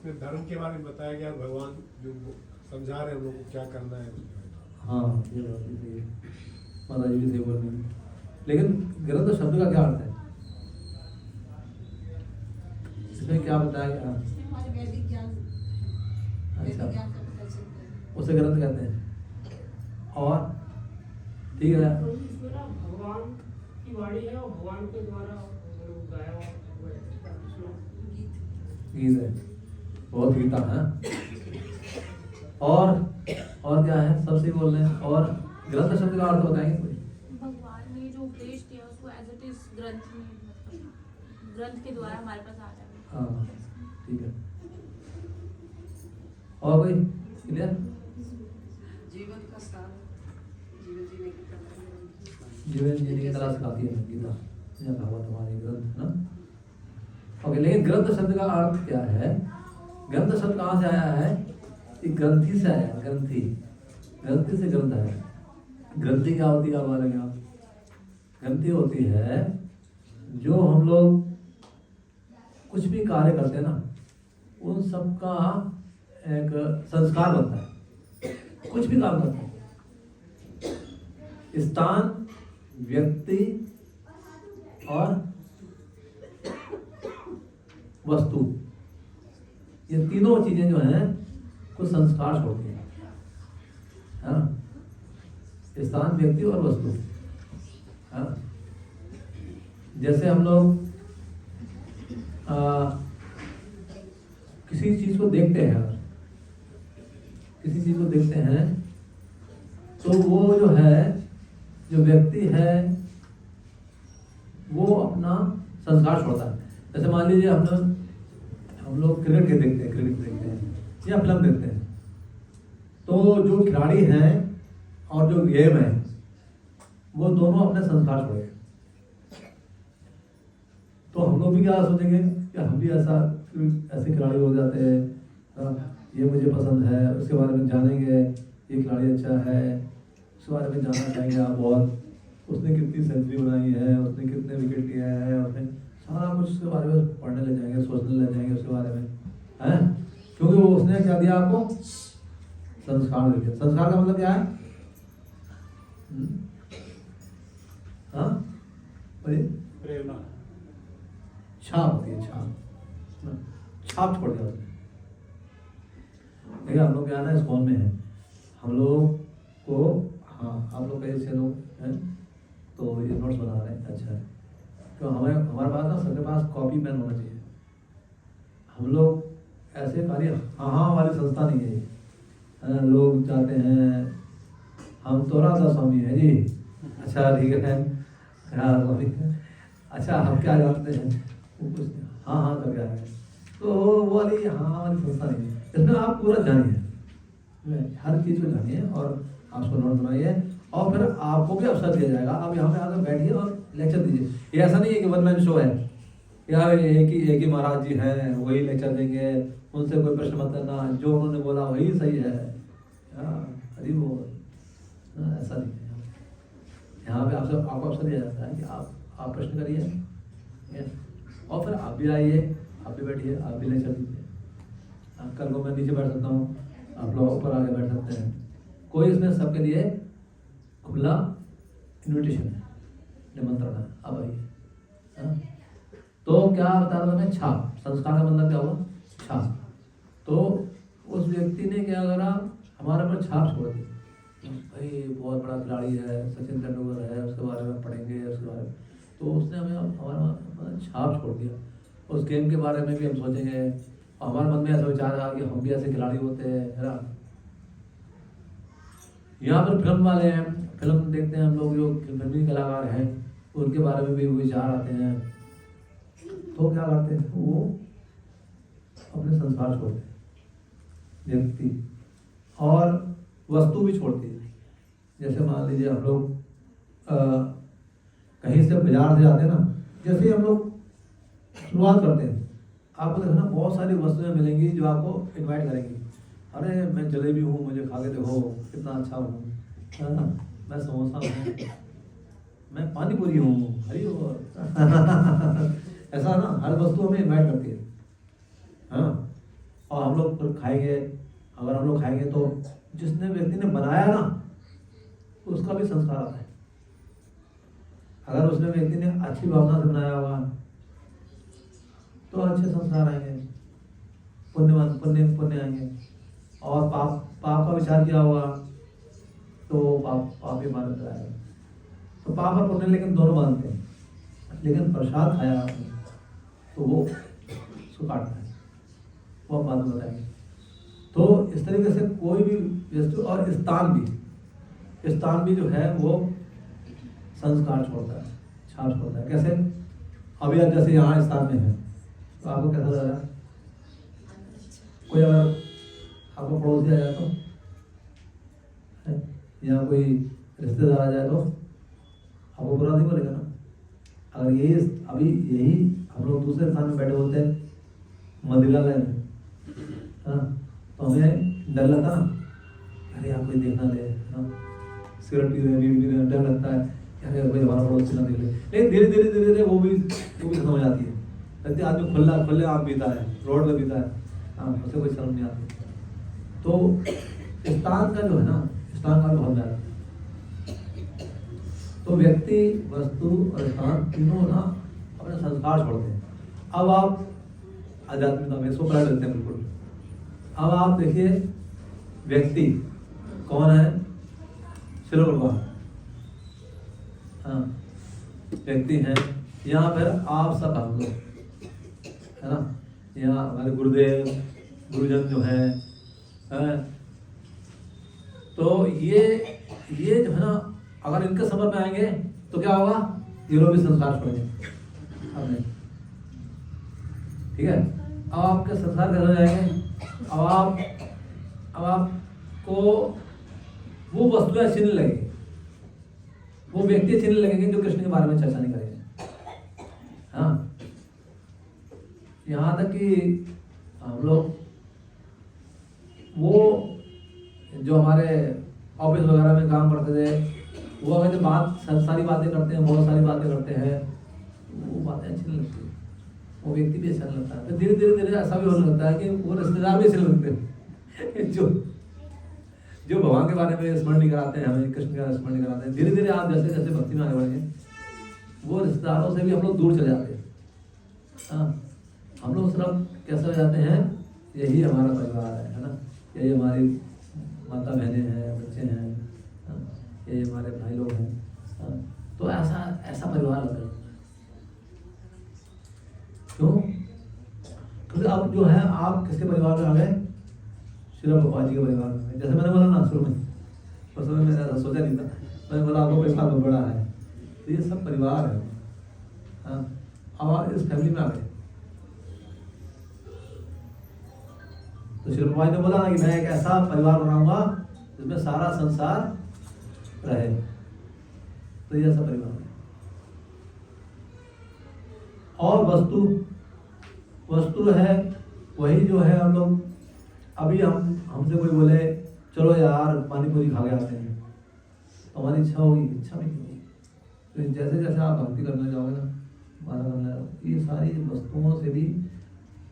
इसमें धर्म के बारे में बताया गया, भगवान जो समझा रहे हैं हम लोग को क्या करना है। हाँ ये बात भी सही है, माता जी भी सही बोल रही हैं। लेकिन ग्रंथ शब्द का क्या अर्थ है, इसमें क्या बताया गया? हमारे वैदिक ज्ञान, अच्छा, वैदिक ज्ञान का पता चलता है। उसे ग्रंथ कहते हैं। और ठीक है, तो इसमें ना भगवान की वाणी है और भगवान के द्वारा गाया हुआ श्लोक गीत है, बहुत गीता है। और क्या है, सबसे बोल रहे हैं। और ग्रंथ शब्द का अर्थ बताएंगे कोई? भगवान ने जो उपदेश दिया उसको एज इट इज ग्रंथ में, मतलब ग्रंथ के द्वारा हमारे पास आ जाए। हाँ ठीक है। और कोई क्लियर? जीवन का सार, जीवन जीने की कला। जीवन जीने की तरह सिखाती है गीता, यहाँ कहा हुआ तुम्हारे ग्रंथ है ना। ओके, लेकिन ग्रंथ शब्द का अर्थ क्या है? ग्रंथ शब्द कहाँ से आया है? ये ग्रंथि से आया, ग्रंथि, ग्रंथि से ग्रंथ है। ग्रंथि क्या होती है आप बोलेंगे आप? ग्रंथि होती है जो हम लोग कुछ भी कार्य करते हैं ना, उन सब का एक संस्कार बनता है। कुछ भी काम करते हैं, स्थान, व्यक्ति और वस्तु, ये तीनों चीजें जो हैं कुछ संस्कार छोड़ती हैं। हाँ, स्थान, व्यक्ति और वस्तु। हाँ, जैसे हम लोग किसी चीज को देखते हैं, किसी चीज को देखते हैं तो वो जो है, जो व्यक्ति है वो अपना संस्कार छोड़ता है। जैसे मान लीजिए हम लोग क्रिकेट देखते हैं या फिल्म देखते हैं, तो जो खिलाड़ी हैं और जो गेम है वो दोनों अपने संस्कार छोड़े। तो हम लोग भी क्या सोचेंगे कि हम भी ऐसे खिलाड़ी हो जाते हैं, ये मुझे पसंद है, उसके बारे में जानेंगे, ये खिलाड़ी अच्छा है, उसके बारे में जानना चाहेंगे आप बहुत, उसने कितनी सेंचुरी बनाई है, उसने कितने विकेट लिए हैं, उसने सारा कुछ उसके बारे में पढ़ने लग जाएंगे, सोचने लग जाएंगे उसके बारे में, हैं? क्योंकि वो उसने क्या दिया आपको? संस्कार दे दिया। संस्कार का मतलब क्या है? हाँ, प्रेरणा, छाप होती है, छाप छोड़ दिया उसने। देखिए हम लोग क्या है ना, स्कूल में है हम लोग को, हाँ आप लोग कई से लोग हैं तो ये नोट्स बना रहे हैं, अच्छा है। तो हमारे पास ना सबके पास कॉपी पेन होना चाहिए। हम लोग ऐसे कार्य हाँ वाली संस्था नहीं है ये। लोग चाहते हैं हम तो राधा स्वामी है जी, अच्छा ठीक है, हाँ स्वामी, अच्छा हम क्या जानते हैं, वो कुछ हाँ कर गया है, तो वो वाली हाँ वाली संस्था नहीं है। इसमें आप पूरा जानिए, हर चीज़ को जानिए और आप उसको नोट बनाइए, और फिर आपको भी अवसर दिया जाएगा। आप यहाँ पे आकर बैठिए और लेक्चर दीजिए। ये ऐसा नहीं है कि वन मैन शो है, या एक ही महाराज जी हैं वही लेक्चर देंगे, उनसे कोई प्रश्न मत करना, जो उन्होंने बोला वही सही है। अरे वो ऐसा नहीं है। यहाँ पे आपको अवसर दिया जाता है कि आप प्रश्न करिए, और फिर आप भी आइए, आप भी बैठिए, आप भी लेक्चर दीजिए। कल को मैं नीचे बैठ सकता हूँ, आप लोग ऊपर आके बैठ सकते हैं। कोई इसमें सबके लिए खुला इन्विटेशन है, निमंत्रण है, अब आइए। तो क्या बता रहा मैं, छाप, संस्कार का मतलब क्या हुआ? छाप। तो उस व्यक्ति ने क्या करा, हमारे पर छाप छोड़ दी। भाई बहुत बड़ा खिलाड़ी है, सचिन तेंदुलकर है, उसके बारे में पढ़ेंगे, उसके बारे में, तो उसने हमें हमारा छाप छोड़ दिया। उस गेम के बारे में भी हम सोचेंगे, और हमारे मन में ऐसा विचार आया कि हम भी ऐसे खिलाड़ी होते हैं, है ना। यहाँ पर फिल्म वाले हैं, फिल्म देखते हैं हम लोग, जो फिल्मी कलाकार हैं उनके बारे में भी विचार आते हैं, तो क्या करते हैं, वो अपने संस्कार छोड़ते हैं, व्यक्ति और वस्तु भी छोड़ती है। जैसे मान लीजिए हम लोग कहीं से बाजार से आते हैं ना, जैसे हम लोग शुरुआत करते हैं, आपको देखो ना बहुत सारी वस्तुएं मिलेंगी जो आपको इनवाइट करेंगी। अरे मैं जलेबी हूँ, मुझे खा के देखो कितना अच्छा हूँ, है ना, मैं समोसा हूँ, मैं पानी पूरी हूँ, हरी हो ऐसा ना हर वस्तु हमें इनवाइट करती है। हाँ, और हम लोग फिर खाएंगे, अगर हम लोग खाएंगे तो जिसने व्यक्ति ने बनाया ना उसका भी संस्कार आता है। अगर उसने व्यक्ति ने अच्छी भावना से बनाया होगा तो अच्छे संस्कार आएंगे, पुण्यवान पुण्य आएंगे। और पाप का विचार किया होगा तो पाप ही मानत आएगा। तो पाप और पुण्य लेकिन दोनों मानते हैं, लेकिन प्रसाद खाया आपने तो वो उसको काटता है, वो हम बाद में बताएंगे। तो इस तरीके से कोई भी वस्तु और स्थान भी जो है वो संस्कार छोड़ता है, छाप छोड़ता है। कैसे? अभी आप जैसे यहाँ स्थान में है तो आपको कैसा लग रहा है? कोई अगर आपको पड़ोसी आ जाए तो, या कोई रिश्तेदार आ जाए तो आपको बुरा नहीं बोलेगा ना। अगर यही हम लोग दूसरे स्थान में बैठे होते हैं मंदिरालय में, तो हमें डर लगता ना, अरे यहाँ कोई देखना ले, सिगरेट पी रहे हैं, डर लगता है, अरे कोई हमारा पड़ोसी ना देख ले। लेकिन धीरे धीरे वो भी खत्म हो जाती है। लगती है आदमी खुले आम पीता है, रोड में पीता है, उसे कोई शर्म नहीं आती। तो स्थान का जो है ना, स्थान का बहुत ज़्यादा, तो व्यक्ति, वस्तु और स्थान तीनों ना अपने संस्कार छोड़ते हैं। अब आप आध्यात्मिकता में इसको पलट देते हैं बिल्कुल। अब आप देखिए व्यक्ति कौन है? शिव भगवान, व्यक्ति हैं। यहाँ पर आप सब हम लोग है ना, यहाँ हमारे गुरुदेव गुरुजन जो हैं, तो ये जो है ना, अगर इनके समझ में आएंगे तो क्या होगा? ये लोग भी संस्कार छोड़ेंगे अपने, ठीक है। अब आपके संस्कार कैसे हो जाएंगे? अब आपको वो वस्तुएं अच्छी नहीं लगेगी, वो व्यक्ति अच्छे नहीं लगेंगे जो कृष्ण के बारे में चर्चा नहीं करेंगे। हाँ, यहाँ तक कि हम लोग वो जो हमारे ऑफिस वगैरह में काम करते थे, वो अगर सारी बातें करते हैं, बहुत सारी बातें करते हैं, वो बातें अच्छी नहीं लगती, वो व्यक्ति भी अच्छा नहीं लगता है। फिर धीरे ऐसा भी होने लगता है कि वो रिश्तेदार भी अच्छे लगते हैं जो भगवान के बारे में स्मरण नहीं कराते हैं, हमें कृष्ण का स्मरण नहीं कराते हैं। धीरे धीरे आप जैसे जैसे भक्ति में आगे बढ़ेंगे, वो रिश्तेदारों से भी हम लोग दूर चले जाते हैं। हाँ, हम लोग सिर्फ कैसे हो जाते हैं? यही हमारा परिवार है ना, यही हमारी माता बहनें हैं, बच्चे हैं, यही हमारे भाई लोग हैं। तो ऐसा परिवार लगता है। क्यों? क्योंकि अब जो है आप किसके परिवार में आ गए? श्री भगवान जी के परिवार में। जैसे मैंने बोला ना शुरू में, उस समय मैंने ऐसा सोचा नहीं था, मैंने बोला आपको परिवार में बड़ा है, तो ये सब परिवार है। अब आप इस फैमिली में आ गए। तो श्री भगवान ने बोला ना कि मैं एक ऐसा परिवार बनाऊंगा जिसमें सारा संसार रहे, तो ये ऐसा परिवार है। और वस्तु है वही जो है, हम लोग अभी हमसे कोई बोले चलो यार पानी पूरी खा के आते हैं, तो हमारी इच्छा होगी, इच्छा भी नहीं होगी। तो जैसे जैसे आप भक्ति करने जाओगे ना, माला करने, ये सारी वस्तुओं से भी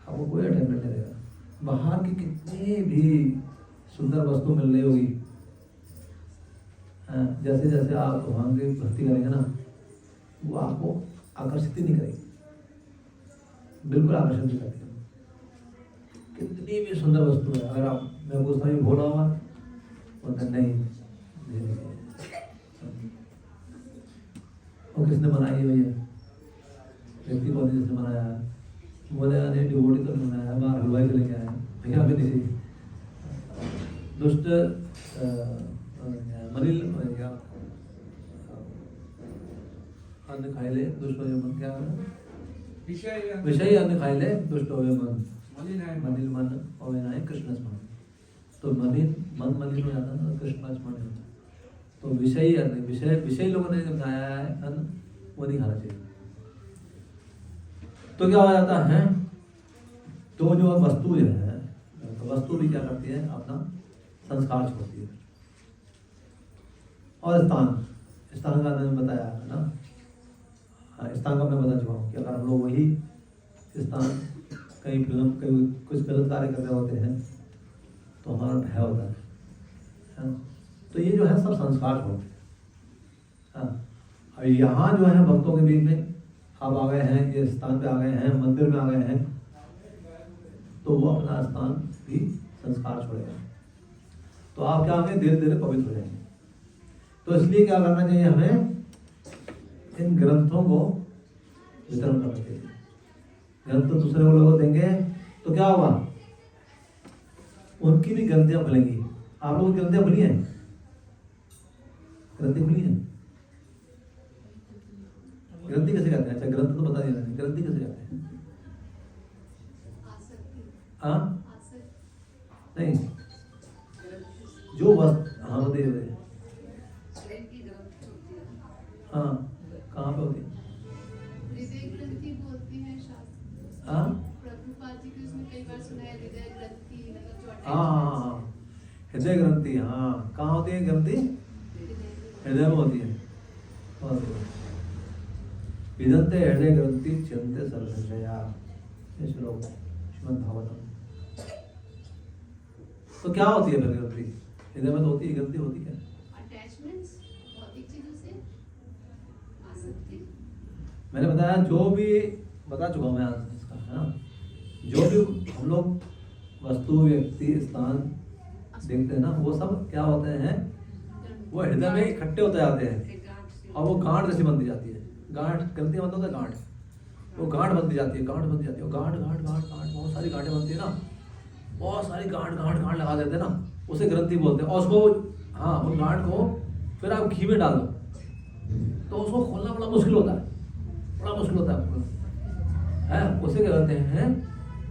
आपको कोई अटैचमेंट नहीं रहेगा। बाहर की कितनी भी सुंदर वस्तु मिल रही होगी, जैसे जैसे आप भगवान की भक्ति करेंगे ना, वो आपको आकर्षित ही नहीं करेगी, बिल्कुल आकर्षित नहीं करती। कितनी भी सुंदर वस्तु है, अगर आप मैं पूछता हूँ भोला हुआ, बोलते नहीं, वो किसने बनाई हुई है? व्यक्ति को जिसने बनाया है, बोले नहीं डिवोटी तो नहीं बनाया, बाहर हलवाई से लेके आया भैया, अभी नहीं दुष्ट मलिल अन्न खाए ले दुष्ट हो मन, क्या विषय अन्न खाए ले दुष्ट हो मन, मलिन मन और कृष्ण स्मरण। तो मलिन मन मलिन हो जाता है ना, कृष्ण का स्मरण होता है। तो विषय अन्न, विषय लोगों ने जब खाया है अन्न, वो नहीं खाना चाहिए। तो क्या हो जाता है? तो जो वस्तु जो है, तो वस्तु भी क्या करती है? अपना संस्कार छोड़ती है। और स्थान का मैंने बताया है ना, स्थान का मैं बता चुका हूँ कि अगर हम लोग वही स्थान कहीं फिल्म कहीं कुछ गलत कार्य कर रहे होते हैं तो हमारा भय होता है। तो ये जो है सब संस्कार होते हैं। और यहाँ जो है भक्तों के बीच में आप आ गए हैं, ये स्थान पे आ गए हैं, मंदिर में आ गए हैं, तो वो अपना स्थान भी संस्कार छोड़ेगा, तो आप क्या होंगे, धीरे धीरे पवित्र हो जाएंगे। तो इसलिए क्या करना चाहिए, हमें इन ग्रंथों को वितरण करना चाहिए। ग्रंथ तो दूसरे लोगों को देंगे तो क्या होगा, उनकी भी ग्रंथियां खुलेंगी। आप लोगों की ग्रंथियां खुली हैं, ग्रंथि खुली है। ग्रंथि कैसे कहते हैं? अच्छा ग्रंथ तो बता दिया, ग्रंथि कैसे कहते हैं? हाँ नहीं, जो वस्तु, हाँ बताइए। हाँ कहाँ पे होती है? हृदय ग्रंथि बोलते हैं शास्त्र। हाँ प्रभुपाद जी के उसमें कई बार सुना है हृदय ग्रंथि, मतलब जो हाँ हृदय ग्रंथि। हाँ कहाँ होती है ग्रंथि? हृदय में होती है। विदन्ते हृदय ग्रंथि चिंते सर्वशया, ये श्लोक श्रीमद् भागवतम। तो क्या होती है फिर ग्रंथि? हृदय में तो होती है, ग्रंथि होती है अटैचमेंट्स, भौतिक चीजों से आसक्ति। मैंने बताया, जो भी बता चुका मैं आंसर इसका, है ना। जो भी हम लोग वस्तु, व्यक्ति, स्थान देखते हैं ना, वो सब क्या होते हैं, वो हृदय में इकट्ठे होते जाते हैं और वो गांठ जैसी बनती जाती है। गांठ ग्रंथि मतलब होता है गांठ, वो गांठ बनती जाती है, गांठ बनती जाती है, गांठ गांठ गांठ गांठ, बहुत सारी गांठें बनती है ना, बहुत सारी गांठ गांठ गांठ लगा देते हैं ना, उसे ग्रंथि बोलते हैं। और उसको, हाँ, उन गांठ को फिर आप घी में डाल दो तो उसको खोलना बड़ा मुश्किल होता है, बड़ा मुश्किल होता है, उसे क्या कहते हैं,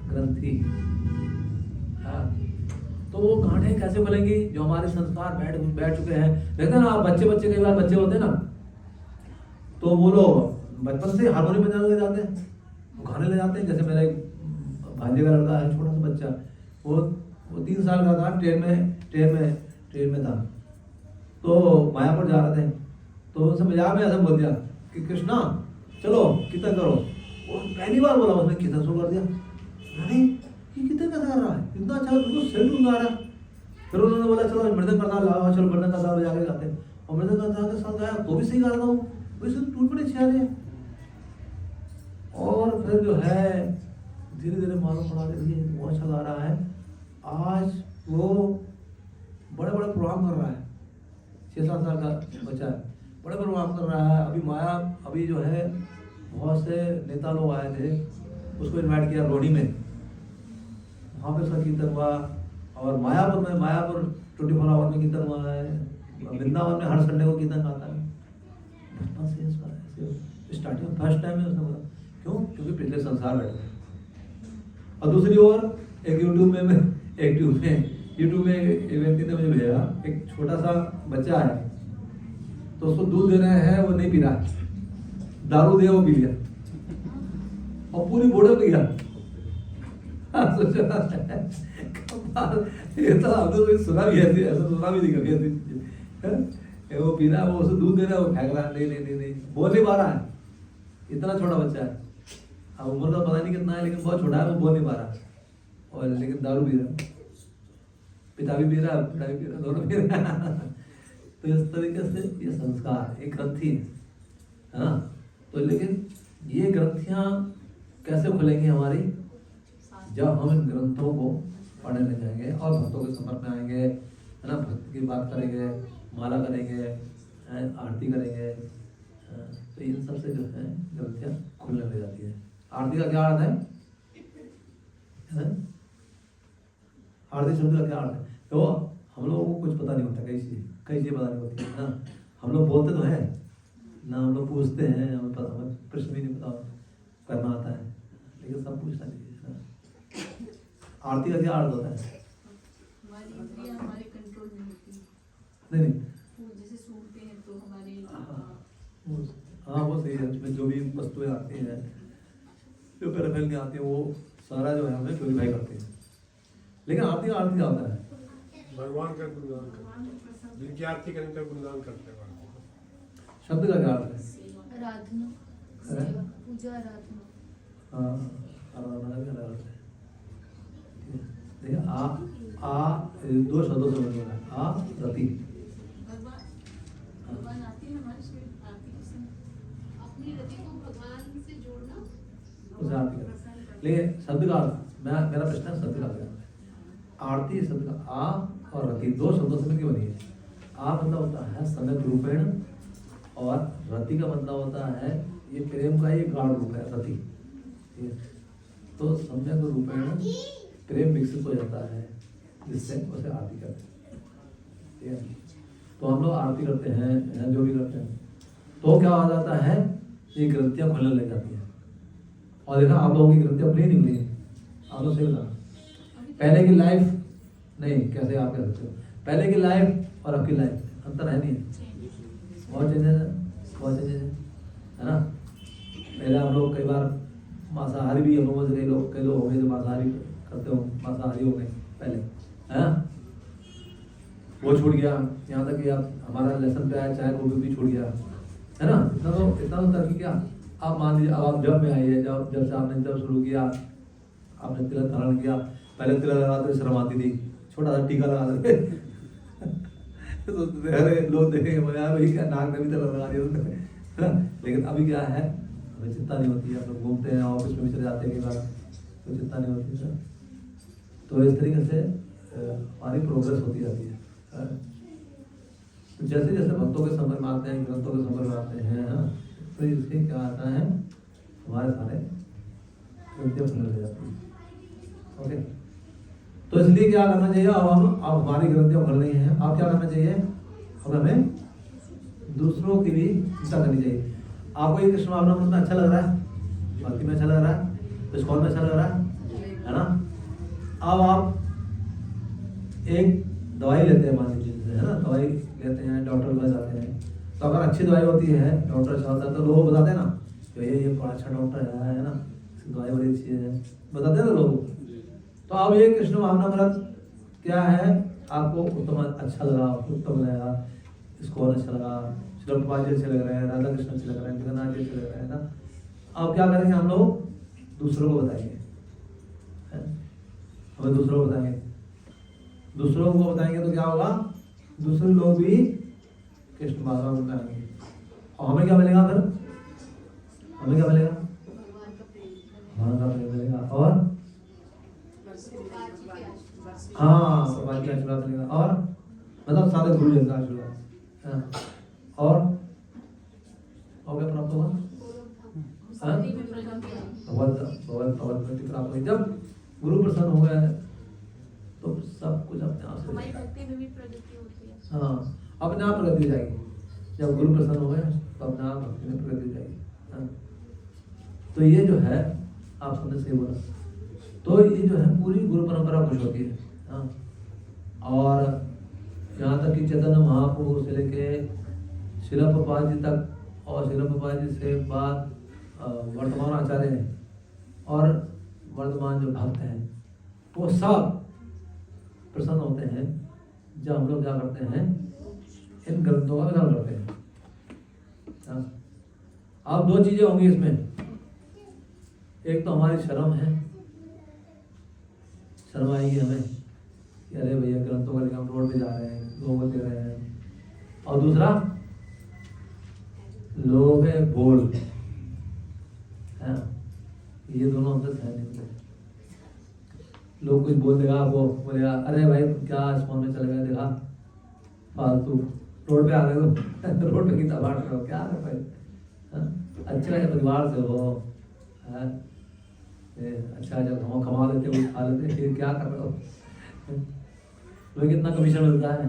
ग्रंथि। हाँ, तो वो गांठें कैसे खुलेंगी? जो हमारे संस्कार बैठ चुके हैं। देखते हैं ना आप, बच्चे कई बार बच्चे होते हैं ना, तो वो लोग बचपन से हारमोनियम बजाने ले जाते हैं, वो गाने ले जाते हैं। जैसे मेरा एक भांजे का लड़का है, छोटा सा बच्चा, वो 3 साल का था, ट्रेन में था, तो मायापुर जा रहे थे, तो उनसे मजाक में ऐसा बोल दिया कि कृष्णा चलो कीर्तन करो। और पहली बार बोला उसने, कीर्तन शुरू कर दिया। अरे ये कीर्तन कैसे कर रहा है, इतना अच्छा, बिल्कुल सेल्यूट गा रहा है। फिर उन्होंने बोला चलो मृदंग करता लाओ, चलो मृदंग करता बजा के गाते हैं। और मृदंग करता के साथ गाया तो भी सही गा रहा हूँ, वैसे टूट पड़े अच्छे आ रहे हैं। और फिर जो है धीरे धीरे मालूम पड़ा कि ये बहुत अच्छा गा रहा है। आज वो बड़े बड़े प्रोग्राम कर रहा है, 6-7 साल का बच्चा है, बड़े बड़े प्रोग्राम कर रहा है। अभी जो है बहुत से नेता लोग आए थे, उसको इनवाइट किया रोहिणी में, वहाँ पे उसका कीर्तन हुआ। और मायापुर 24 आवर में कीर्तन हुआ है। वृंदावन में हर संडे को कीर्तन गाता है। बचपन से ऐसे स्टार्टिंग फर्स्ट टाइम में उसने बोला, क्यों? क्योंकि पिछले संसार बैठे। और दूसरी ओर एक यूट्यूब में एक व्यक्ति ने मुझे भेजा, एक छोटा सा बच्चा है, तो उसको दूध दे रहे हैं, वो नहीं पी रहा, दारू दिया वो पी लिया और पूरी बोतल पी गया। ये तो आपने सुना भी है, ऐसा सुना भी नहीं कभी ऐसी। वो पी रहा है, वो उसे दूध दे रहा है, वो फेंक रहा है, नहीं बोल नहीं पा रहा है, इतना छोटा बच्चा है। अब उम्र का पता नहीं कितना है, लेकिन बहुत छोटा है, वो बोल नहीं पा रहा। और लेकिन दारू पी रहा, पिता भी पी रहा, पिता भी पी रहा, दोनों पी रहा। तो इस तरीके से ये संस्कार एक ग्रंथि है ना। तो लेकिन ये ग्रंथियाँ कैसे खुलेंगी हमारी? जब हम इन ग्रंथों को पढ़ने लग जाएंगे और भक्तों के संपर्क में आएंगे, है ना, भक्ति की बात करेंगे, माला करेंगे, आरती करेंगे, तो इन सब से जो है ग्रंथियाँ खुलने लग जाती है। आरती का क्या अर्थ है? आरती शब्द का क्या अर्थ है? तो हम लोगों को कुछ पता नहीं होता, कई चीज़ें पता नहीं होती है ना। हम लोग बोलते तो हैं ना, हम लोग पूछते हैं, हमें प्रश्न भी नहीं पता करना आता है, लेकिन सब पूछना चाहिए ना। आरती का क्या अर्थ होता है? हमारी इंद्रियां हमारे कंट्रोल में होती है। नहीं वो जैसे सूखते हैं तो हमारे हाँ वो सही है। उसमें जो भी वस्तुएं आती हैं, जो पैराफिल की आती है, वो सारा जो है हमें प्योरीफाई करते हैं। लेकिन आरती का अर्थ क्या होता है? भगवान का गुणगान करते, जिनकी आरती करें तो गुणगान करते हैं। शब्द का क्या अर्थ है? आराधना, सेवा, पूजा, आराधना। हाँ, आराधना का क्या अर्थ है? दो शब्दों से बना है आ रति। भगवान आती है हमारे शरीर आरती के समय अपनी रति को भगवान से जोड़ना। उसे आरती करना। लेकिन शब्द का अर्थ मेरा प्रश्न है शब्द का अर्थ। आरती शब्द का आ और रति दो शब्दों से मिलकर बनी है। आ मतलब होता है सम्यक रूपेण और रति का मतलब होता है ये प्रेम का ये गाढ़ रूप है रति। ठीक है, तो सम्यक रूपेण प्रेम विकसित हो जाता है जिससे उसे आरती करते हैं। ठीक है, तो हम लोग आरती करते हैं या जो भी करते हैं तो क्या हो जाता है ये ग्रंथियां खुलने लग जाती हैं। और देखा आप लोगों की ग्रंथियां अपनी निकली हैं। आप लोग सही बता पहले की लाइफ नहीं कैसे आप कह सकते हो पहले की लाइफ और अब की लाइफ अंतर है नहीं बहुत चेंजेस है बहुत चेंजेस है ना। पहले आप लोग कई बार मांसाहारी भी हम लोगों से कई लोग हो गए जो मांसाहारी करते हो मांसाहारी हो गए पहले है ना। वो छूट गया यहाँ तक कि आप हमारा लेसन पे आया चाहे गोभी भी छूट गया है ना। इतना तो तरक्की क्या आप मान लीजिए अब आप जब में आइए जब से आपने जब शुरू किया आपने तिलक धारण किया। पहले तिलक लगाते शर्म आती थी छोटा सा टीका लगा देते तो अरे लोग देखेंगे यार भाई क्या नाक में भी तिलक लगा दिया है ना। लेकिन अभी क्या है हमें चिंता नहीं होती है। आप लोग घूमते हैं ऑफिस में भी चले जाते हैं कई बार तो चिंता नहीं होती है। तो इस तरीके से हमारी प्रोग्रेस होती जाती है। तो जैसे जैसे भक्तों के संपर्क में आते हैं ग्रंथों के संपर्क में आते हैं तो इससे क्या आता है हमारे सारे ग्रंथियां खुलने लग जाती है। ओके तो इसलिए क्या करना चाहिए अब हमारी ग्रंथियां खुल रही हैं अब क्या करना चाहिए अब हमें दूसरों की भी चिंता करनी चाहिए। आपको ये कृष्ण भावनामृत में अच्छा लग रहा है भक्ति में अच्छा लग रहा है इस्कॉन में अच्छा लग रहा है ना। अब आप एक दवाई लेते हैं मान लीजिए है ना दवाई लेते हैं डॉक्टर के पास जाते हैं तो अगर अच्छी दवाई होती है डॉक्टर अच्छा होता है तो लोग बताते हैं ना तो ये बड़ा अच्छा डॉक्टर है ना इसकी दवाई बड़ी अच्छी है बताते हैं ना लोग। तो अब ये कृष्ण भावनामृत क्या है आपको उत्तम अच्छा लगा उत्तम लगा इसको अच्छा लगा श्री प्रभुपाद जी अच्छे लग रहे हैं राधा कृष्ण अच्छे लग रहे हैं जगन्नाथ जी अच्छे लग रहे हैं ना। अब क्या करेंगे हम लोग दूसरों को बताएंगे हमें दूसरों को बताएंगे दूसरों को बताएंगे तो क्या होगा दूसरे लोग भी कृष्ण भावनामृत में आएंगे और हमें क्या मिलेगा फिर हमें क्या मिलेगा भगवान का प्रेम मिलेगा और हाँ भगवान का आशीर्वाद मिलेगा और मतलब सारे गुरु जी का आशीर्वाद और क्या प्राप्त होगा भगवत प्राप्त होगी। जब गुरु प्रसन्न हो गया है तो सब कुछ अपने आप से हमारी भक्ति में भी प्रगति होती है। हाँ अपने आप प्रगति हो जाएगी जब गुरु प्रसन्न हो गए तो अपने आप भक्ति में प्रगति हो जाएगी। हाँ तो ये जो है आप सबने सही बोला तो ये जो है पूरी गुरु परंपरा खुश होती है। हाँ और यहाँ तक कि चैतन्य महाप्रभु से लेके श्रील प्रभुपाद जी तक और श्रील प्रभुपाद जी से बाद वर्तमान आचार्य हैं और वर्तमान जो भक्त हैं वो सब प्रसन्न होते हैं जब हम लोग क्या करते हैं इन ग्रंथों का विधान करते हैं। अब दो चीजें होंगी इसमें एक तो हमारी शर्म है शर्म आएगी हमें कि अरे भैया ग्रंथों का लेकर हम रोड पे जा रहे हैं लोगों को दे रहे हैं और दूसरा लोग है बोल है ये दोनों हमसे सहन नहीं होते। लोग कुछ बोल देगा वो बोलेगा अरे भाई क्या स्कूल में चले गए देखा फालतू रोड पे आ गए तो रोड पे कितना बांट रहे हो क्या कर भाई अच्छे परिवार से हो अच्छा जब हम कमा लेते हो खा लेते फिर क्या कर रहे हो तो कितना कमीशन मिलता है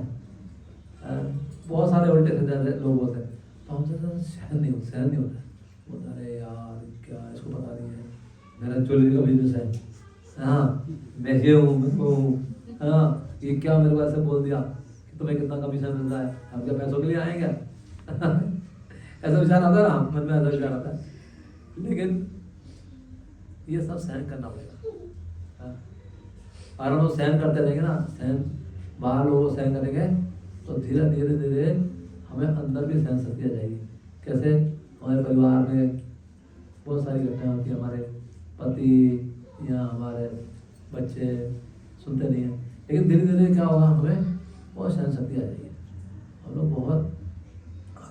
बहुत सारे उल्टे सीधे लोग होते हैं तो हमसे सहन नहीं होता बोलता अरे यार क्या इसको पता नहीं है मेरा ज्वेलरी का बिजनेस है हाँ मैं ये हूँ मैं वो हूँ हाँ ये क्या मेरे को ऐसे बोल दिया कि तुम्हें कितना कमीशन मिलता है हम क्या पैसों के लिए आए क्या ऐसा विचार आता है ना मन में ऐसा विचार आता है लेकिन ये सब सहन करना पड़ेगा। और हम लोग सहन करते रहेंगे ना सहन बाहर लोग सहन करेंगे तो धीरे धीरे धीरे हमें अंदर भी सहन शक्ति आ जाएगी। कैसे हमारे परिवार में बहुत सारी घटनाएं होती है हमारे पति या हमारे बच्चे सुनते नहीं हैं। लेकिन धीरे धीरे क्या होगा, हमें बहुत सहन शक्ति आ जाएगी। हम लोग बहुत,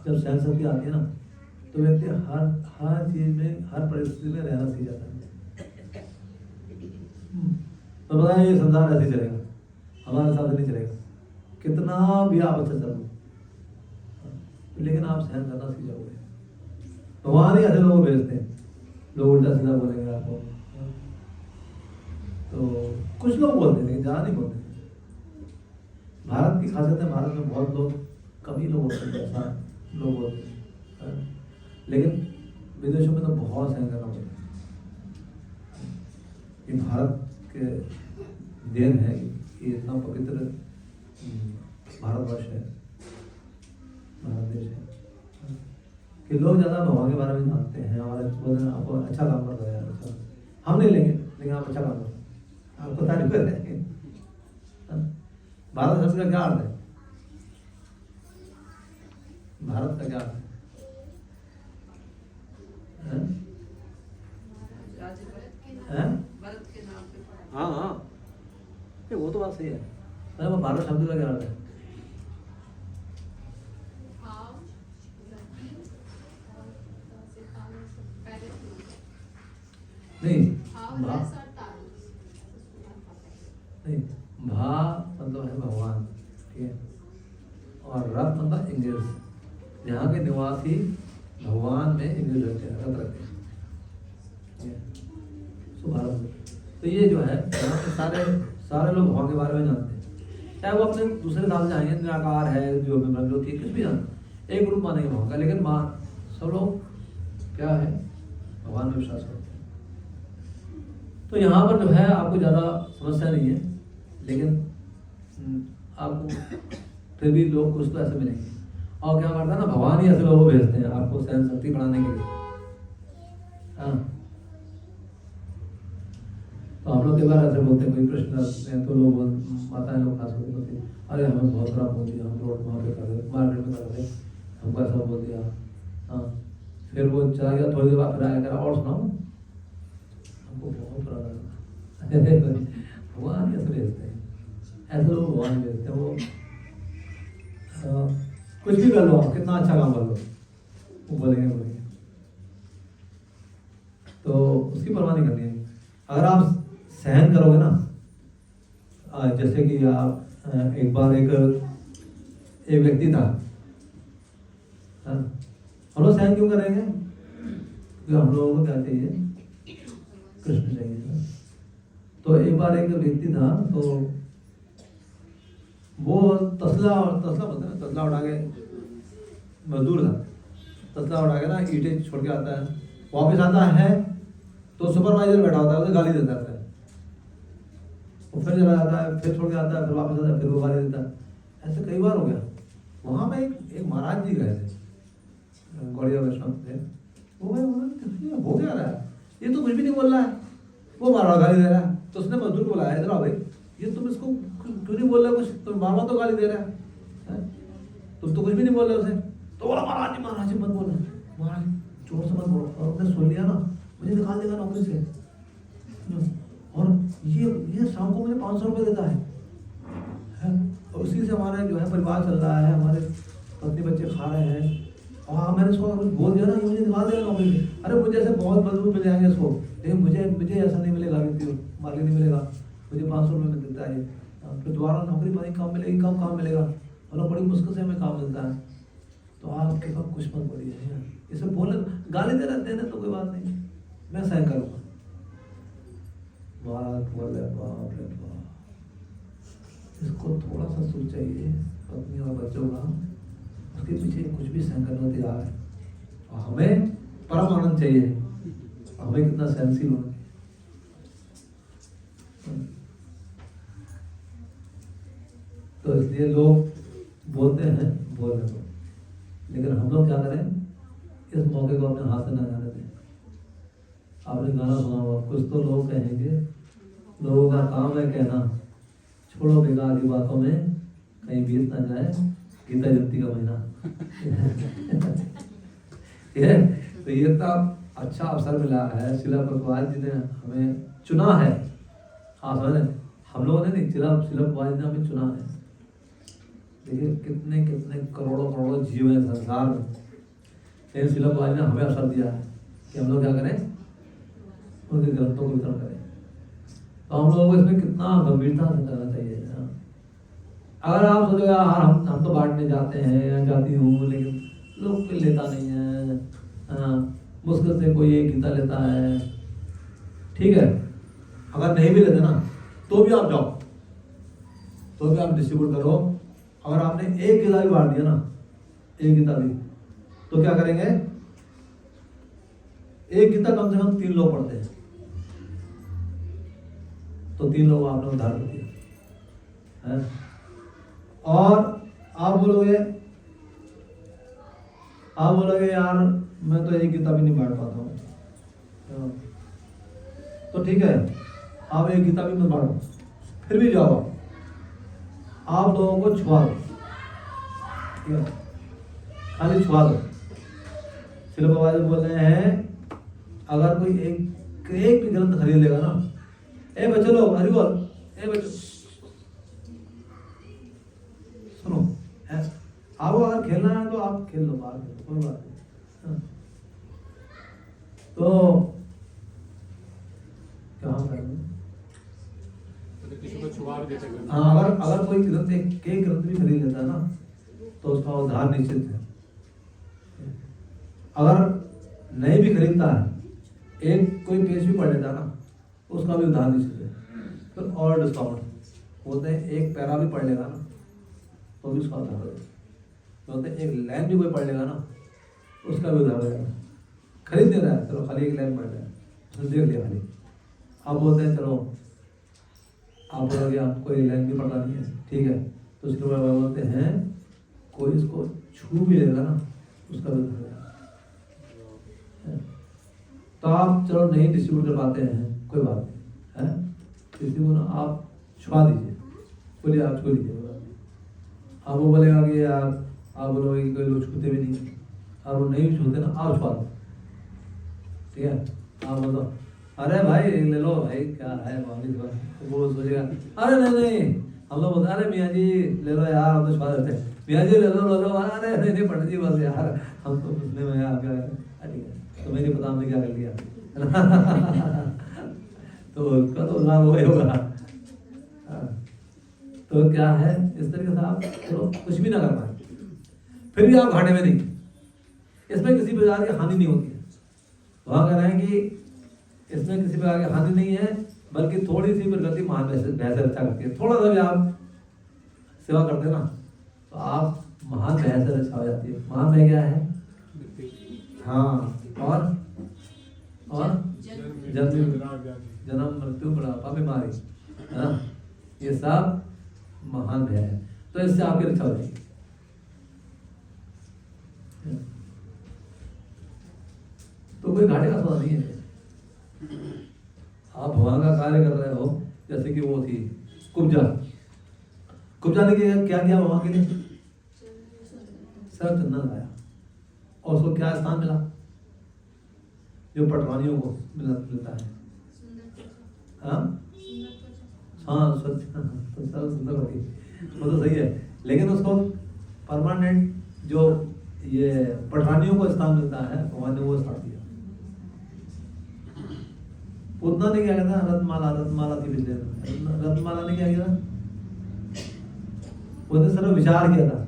जब सहन शक्ति आती है ना तो व्यक्ति हर चीज़ में, हर परिस्थिति में रहना सीख जाता है। तो पता है ये संसार ऐसे चलेगा, हमारे हिसाब से नहीं चलेगा, कितना भी आप अच्छा चलो, लेकिन आप सहन करना सीख जाओगे। भगवान ही ऐसे लोगों को भेजते हैं, लोग उल्टा सीधा बोलेंगे आपको। तो कुछ लोग बोलते हैं लेकिन ज़्यादा नहीं बोलते। भारत की खासियत है, भारत में बहुत लोग, कम ही लोग होते हैं ऐसा लोग बोलते हैं, लेकिन विदेशों में तो बहुत सहन करना पड़ता है। ये भारत के देन है, ये इतना पवित्र भारतवर्ष है, भारत देश है कि लोग ज़्यादा भगवान के बारे में जानते हैं। हमारे बोलते हैं आपको अच्छा काम कर रहे हैं, अच्छा हम नहीं लेंगे लेकिन आप अच्छा काम करो, आपको तारीफ कर रहे हैं। भारत शब्द का क्या अर्थ है? भारत का क्या अर्थ है? भारत के नाम पे पड़ा। हाँ हाँ, वो तो बात सही है। अरे वो भारत शब्द का क्या अर्थ है? भाव, गति, पहले नहीं, भाव, रस और ताल। नहीं, भा मतलब है भगवान, ठीक है, और रथ मतलब इंग्लिश। यहाँ के निवासी भगवान में इंग्लिश रहते हैं, रथ रहते हैं, ठीक है। सो भारत, तो ये जो है यहाँ पे सारे लोग भगवान के बारे में जानते हैं, चाहे वो अपने दूसरे धाम से आएंगे, निराकार है, जो भी ब्रह्मज्योति, कुछ भी जानते, एक रूप मानेंगे भगवान का, लेकिन सब लोग क्या है, भगवान में विश्वास करते हैं। तो यहाँ पर जो है आपको ज़्यादा समस्या नहीं है, लेकिन आपको फिर भी लोग कुछ तो ऐसे मिलेंगे। और क्या करता है ना, भगवान ही ऐसे लोगों को भेजते हैं आपको सहन शक्ति बढ़ाने के लिए। हाँ, तो हम लोग कई बार ऐसे बोलते हैं, कोई प्रश्न करते हैं तो लोग माताएं लोग खास करके बोलती हैं, अरे हमें बहुत खराब बोल दिया, हम रोड वहाँ पे कर रहे, मार्केट में कर रहे, हमको ऐसा बोल दिया। हाँ, फिर वो चला गया, थोड़ी देर बाद फिर आया, करा और सुनाओ, हमको बहुत बुरा लगा। भगवान ऐसे भेजते हैं, ऐसे लोग भगवान भेजते हैं। वो कुछ भी कर लो आप, कितना अच्छा काम कर लो, वो बोलेंगे। तो उसकी परवाह नहीं करनी है। अगर आप सहन करोगे ना, जैसे कि आप एक बार एक व्यक्ति था, हम लोग सहन क्यों करेंगे? क्योंकि हम लोगों को क्या चाहिए? कृष्ण चाहिए। तो एक बार एक व्यक्ति था, तो वो तसला बोलते हैं, तसला उठा के, मजदूर था, तसला उठा के ना ईंटें छोड़ के आता है, वापस आता है तो सुपरवाइजर बैठा होता है, उसे गाली देता है। वो फिर चला जाता है, फिर छोड़ के आता है, फिर वापस आता है, फिर वो गाली देता है। ऐसे कई बार हो गया। वहाँ पे एक महाराज जी गए थे, गौड़िया वैष्णव थे, वो गए, हो क्या रहा है, ये तो कुछ भी नहीं बोल रहा है, वो बार बार गाली दे रहा है। तो उसने मजदूर को बुलाया, इधर आओ भाई, ये तुम इसको क्यों नहीं बोल रहे कुछ, तुम बार बार तो गाली दे रहा है, तुम तो कुछ भी नहीं बोल रहे उसे। तो बोला महाराज जी मत बोलो, महाराज जोर से मत बोलो, और उसने सुन लिया ना, मुझे निकाल देगा नौकरी से, और ये शाम को मुझे 500 रुपये देता है, और उसी से हमारे जो है परिवार चल रहा है, हमारे पत्नी बच्चे खा रहे हैं। और मैंने इसको बोल दिया ना कि मुझे निकाल देगा नौकरी से। अरे मुझे ऐसे बहुत मजदूर मिल जाएंगे इसको, लेकिन मुझे ऐसा नहीं मिलेगा, मालिक नहीं मिलेगा, मुझे 500 रुपये में देता है। फिर दोबारा नौकरी पानी कम मिलेगी, कम काम मिलेगा, मतलब बड़ी मुश्किल से हमें काम मिलता है। तो आपके पास कुछ मत बोलिए, इसे बोले गाली दे रहते हैं तो कोई बात नहीं, मैं सहन करूँगा। महाराज बोले बाप रे बाप, इसको थोड़ा सा सोच चाहिए पत्नी और बच्चों का, उसके पीछे कुछ भी सहन करने तैयार है, और हमें परम आनंद चाहिए, हमें कितना सहनशील होना चाहिए। तो इसलिए लोग बोलते हैं, बोलने को, लेकिन हम लोग क्या करें, इस मौके को अपने हाथ से ना जाने दें। आपने गाना सुना होगा, कुछ तो लोग कहेंगे, लोगों का काम है कहना, छोड़ो बेकार की बातों में, कहीं बीत ना जाए गीता जयंती का महीना। तो ये तो अच्छा अवसर मिला है, शिला प्रभुपाद जी ने हमें चुना है, हाँ समझ, हम लोगों ने नहीं, शिला बाबा ने हमें चुना है। देखिए कितने कितने करोड़ों करोड़ों जीव हैं संसार में, लेकिन शिला बाबा ने हमें अवसर दिया है कि हम लोग क्या करें, उनके ग्रंथों को वितरण करें। तो हम लोगों को इसमें कितना गंभीरता से करना चाहिए। अगर आप सोचोगे यार हम तो बांटने जाते हैं या जाती हूँ, लेकिन लोग कोई लेता नहीं है, मुश्किल से कोई एक गीता लेता है, ठीक है, अगर नहीं भी लेते ना तो भी आप जाओ, तो भी आप डिस्ट्रीब्यूट करो। अगर आपने एक गीता भी बांट दिया ना, एक गीता भी, तो क्या करेंगे, एक गीता कम से कम 3 लोग पढ़ते हैं, तो 3 लोग आपने उद्धार कर दिया है। और आप बोलोगे यार मैं तो एक गीता भी नहीं बांट पाता हूँ, तो ठीक है, आप एक गीता भी मत बांटो, फिर भी जाओ, आप लोगों को छुआ दो, ठीक है, खाली छुआ दो। शिला बाबा जी बोल रहे हैं अगर कोई एक भी ग्रंथ खरीद लेगा ना, ए बच्चे लोग हरि बोल, ए बच्चे सुनो, आपको अगर खेलना है तो आप खेल लो, बाहर खेलो, कोई बात नहीं। तो क्या किसी को छुआ भी देते हैं। हाँ, अगर कोई ग्रंथ एक ग्रंथ भी खरीद लेता है ना, तो उसका उद्धार निश्चित है। अगर नहीं भी खरीदता है, एक कोई पेज भी पढ़ लेता है ना, उसका भी उद्धार निश्चित है। फिर और डिस्काउंट बोलते हैं, एक पैरा भी पढ़ लेगा ना तो भी उसका उद्धार होगा। बोलते हैं एक लाइन भी कोई पढ़ लेगा ना, उसका भी उद्धार होगा। खरीद नहीं रहा है, चलो खाली एक लाइन पढ़ लिया, उसने देख लिया खाली। आप बोलते हैं चलो आप बोलोगे आपको एक लाइन भी पढ़ना नहीं है, ठीक है, तो उसके बाद बोलते हैं कोई इसको छू भी लेगा ना, उसका भी उद्धार होगा। तो आप चलो नहीं डिस्ट्रीब्यूट कर पाते हैं, कोई बात नहीं है, किसी को ना आप छुआ दीजिए, बोलिए आप छू लीजिए। आप वो बोलेगा कि यार, आप बोलोगे कि कोई लोग छूते भी नहीं, और वो नहीं छूते ना, आप छुआ दो, ठीक है। आप बोलो अरे भाई ले लो भाई, क्या है मालिक, वो सोचेगा अरे नहीं, हम लोग बोलते अरे मियाँ जी ले लो यार, हम तो छुआ देते हैं, मियाँ जी ले लो, अरे नहीं पंडित जी बस यार, हम तो पूछने में आप क्या ठीक है, तो मेरी पता हमने क्या कर लिया तो उसका तो लाभ होगा। तो क्या है, इस तरीके से आप चलो कुछ भी ना कर पाए, फिर भी आप घाटे में नहीं, इसमें किसी प्रकार की हानि नहीं होती है। वहाँ कह रहे हैं कि इसमें किसी प्रकार की हानि नहीं है, बल्कि थोड़ी सी प्रगति महान भय से रक्षा करती है। थोड़ा सा भी आप सेवा करते हैं ना, तो आप महान भय से रक्षा हो जाती है। महान भय क्या है? हाँ, और जन्म मृत्यु बुढ़ापा बीमारी, हाँ, ये सब महान भय है। तो इससे आपकी रक्षा हो जाएगी। तो कोई घाटे का सवाल नहीं है। आप भगवान का कार्य कर रहे हो, जैसे कि वो थी कुब्जा ने क्या किया भगवान के लिए? सर चंदन लाया, और उसको क्या स्थान मिला जो पटवानियों को मिलता है? हाँ हाँ, सुंदर होती, वो तो सही है, लेकिन उसको परमानेंट जो ये पटवानियों को स्थान मिलता है, भगवान ने वो स्थान दिया। उतना नहीं क्या कहता, रत्नमाला थी पिछले, रत्नमाला ने क्या किया? उसने सिर्फ विचार किया था।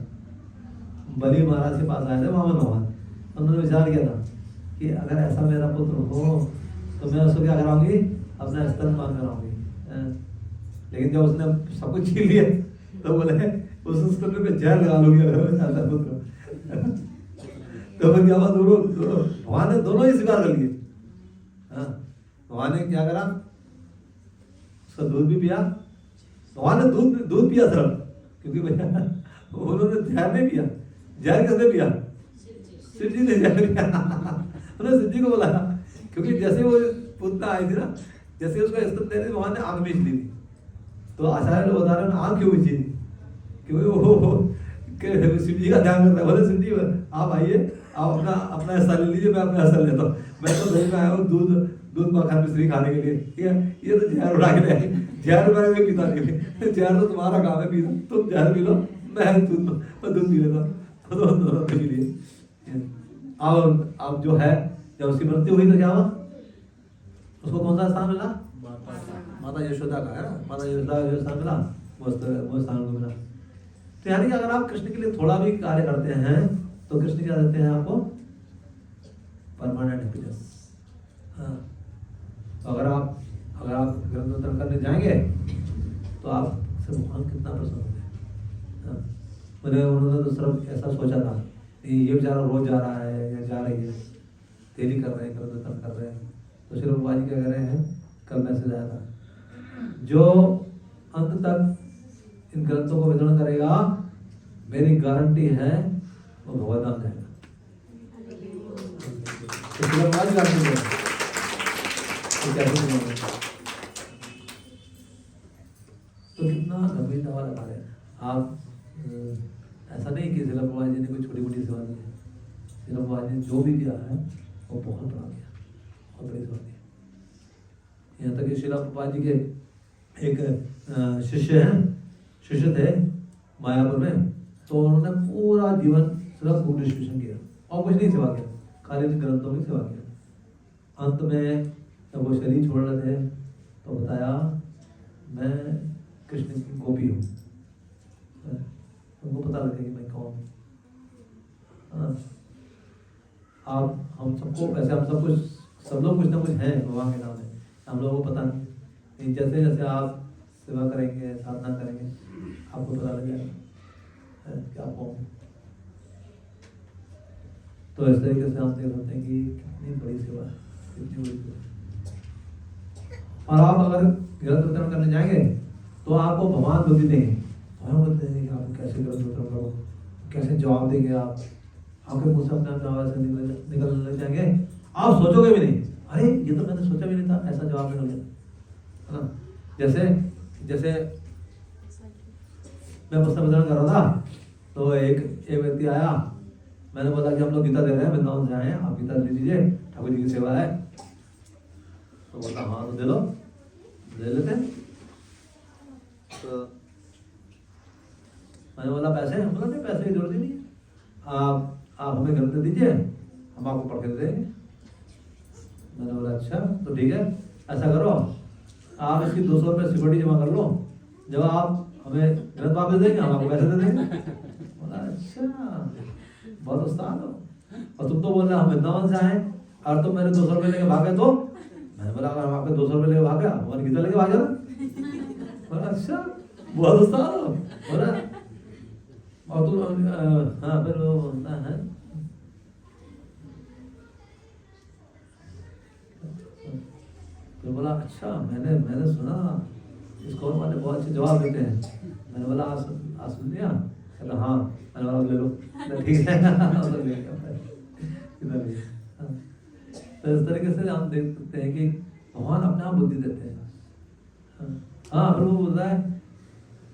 बलि महाराज के पास आए थे वामन भगवान, उन्होंने विचार किया था कि अगर ऐसा मेरा पुत्र हो तो मैं उसको क्या कराऊंगी? अपना स्तनपान कराऊंगी। लेकिन जब उसने सब कुछ छीन लिया तो बोले उस स्तन पे जहर लगा लूंगी अगर ऐसा पुत्र। तो फिर क्या हुआ? दोनों भगवान ने दोनों ही स्वीकार कर लिए। भगवान ने क्या करा? उसका दूध भी पिया। भगवान ने दूध पिया सिर्फ, क्योंकि भैया उन्होंने जहर नहीं पिया। जहर किसने पिया? शिव जी ने जहर पिया। उन्होंने शिव जी को बोला, क्योंकि जैसे वो पुतना आई थी ना, जैसे उसको स्तन दे रहे, भगवान ने आंख बेच ली थी। तो आचार्य लोग बता रहे हैं आंख क्यों बेची थी? क्योंकि वो शिव जी का ध्यान करता है। बोले शिव जी आप आइए, आप अपना हिस्सा ले लीजिए, मैं अपना हिस्सा लेता हूँ। मैं तो दही में आया हूँ, दूध दूध मक्खन मिश्री खाने के लिए, ठीक है, ये तो जहर उड़ा के ले आए, जहर मैंने पीता नहीं, जहर तो तुम्हारा काम है पीना, तुम जहर पी लो, मैं दूध पी लेता, तो पी लिए। अब जो है, जब उसकी मृत्यु हुई तो क्या हुआ, उसको कौन सा स्थान मिला, माता यशोदा का है ना, माता यशोदा का जो स्थान मिला वो स्थान को मिला। तो यानी कि अगर आप कृष्ण के लिए थोड़ा भी कार्य करते हैं तो कृष्ण क्या देते हैं आपको, परमानेंट हैप्पीनेस। हाँ, तो अगर आप ग्रंथ वितरण करने जाएंगे तो आप से भगवान कितना प्रसन्न होंगे। हाँ, उन्होंने तो सिर्फ ऐसा सोचा था ये बेचारा रोज जा रहा है या जा रही है, डेली कर रहे हैं, ग्रंथ वितरण कर रहे हैं। तो श्री प्रभुपाद जी क्या कह रहे हैं, कल मैसेज आया था, जो अंत तक इन ग्रंथों को वितरण करेगा मेरी गारंटी है वो भगवत धाम जाएगा। तो श्री प्रभुपाद जी गारंटी है, तो कैसे सुनाओगे? तो कितना गंभीरता वाला कार्य है। आप ऐसा नहीं कि श्री प्रभुपाद जी ने कोई छोटी मोटी सेवा दी है, श्री प्रभुपाद जी ने जो भी दिया है वो बहुत बड़ा दिया, बहुत बड़ी सेवा दी। यहाँ तक कि श्रील प्रभुपाद जी के एक शिष्य थे मायापुर में, तो उन्होंने पूरा जीवन सिर्फ फूड डिस्ट्रीब्यूशन किया और कुछ नहीं सेवा किया, खाली ग्रंथों की सेवा किया। अंत में जब वो शरीर छोड़ रहे थे तो बताया मैं कृष्ण की गोपी हूँ, उनको पता लगे कि मैं कौन हूँ। आप हम सबको वैसे हम सब लोग कुछ ना कुछ हैं भगवान के नाम में, हम लोगों को पता नहीं। जैसे जैसे आप सेवा करेंगे, साधना करेंगे, आपको पता लग जाएगा क्या कौन। तो इस तरीके से हम देख सकते हैं कि कितनी बड़ी सेवा है, कितनी बड़ी सेवा। और आप अगर ग्रंथ वितरण करने जाएंगे तो आपको भगवान बुद्धि देंगे, भगवान बोलते हैं कि आप कैसे ग्रंथ वितरण करो, कैसे जवाब देंगे आप, आपके मुँह से अपने जवाब से निकलने लग जाएंगे, आप सोचोगे भी नहीं, अरे ये तो मैंने सोचा भी नहीं था, ऐसा जवाब निकल गया, है ना। जैसे मैं पुस्तक वितरण कर रहा था तो एक व्यक्ति आया, मैंने बोला कि हम लोग गीता दे रहे हैं, वृंदावन से आए हैं, आप गीता दे दीजिए, ठाकुर जी की सेवा है। तो बोला हाँ तो दे लो, दे लेते हैं। तो मैंने बोला पैसे, हम बोला नहीं पैसे की जरूरत ही नहीं, आप हमें ग्रंथ दे दीजिए, हम आपको पढ़ के दे देंगे। मैंने बोला अच्छा तो ठीक है, ऐसा करो आप इसकी 200 रुपये सिक्योरिटी जमा कर लो, जब आप हमें ग्रंथ वापस देंगे हम आपको पैसे दे देंगे। बोला अच्छा बहुत उस्ताद हो, और तुम तो बोल रहे हम वृंदावन से आए और तुम मेरे 200 रुपये लेके भागे। तो मैंने बोला अगर हम आपके 200 रुपये लेके भागे हमारी गीता लेके भागे ना। बोला अच्छा बहुत उस्ताद हो, बोला और तुम हाँ फिर वो है तो बोला अच्छा मैंने सुना इस कौन वाले बहुत अच्छे जवाब देते हैं। मैंने बोला आज सुन लिया, कहता हाँ, मैंने बोला ले लो, ठीक है तो इस तरीके से हम देख सकते हैं कि भगवान अपने आप बुद्धि देते हैं। हाँ फिर वो बोलता है,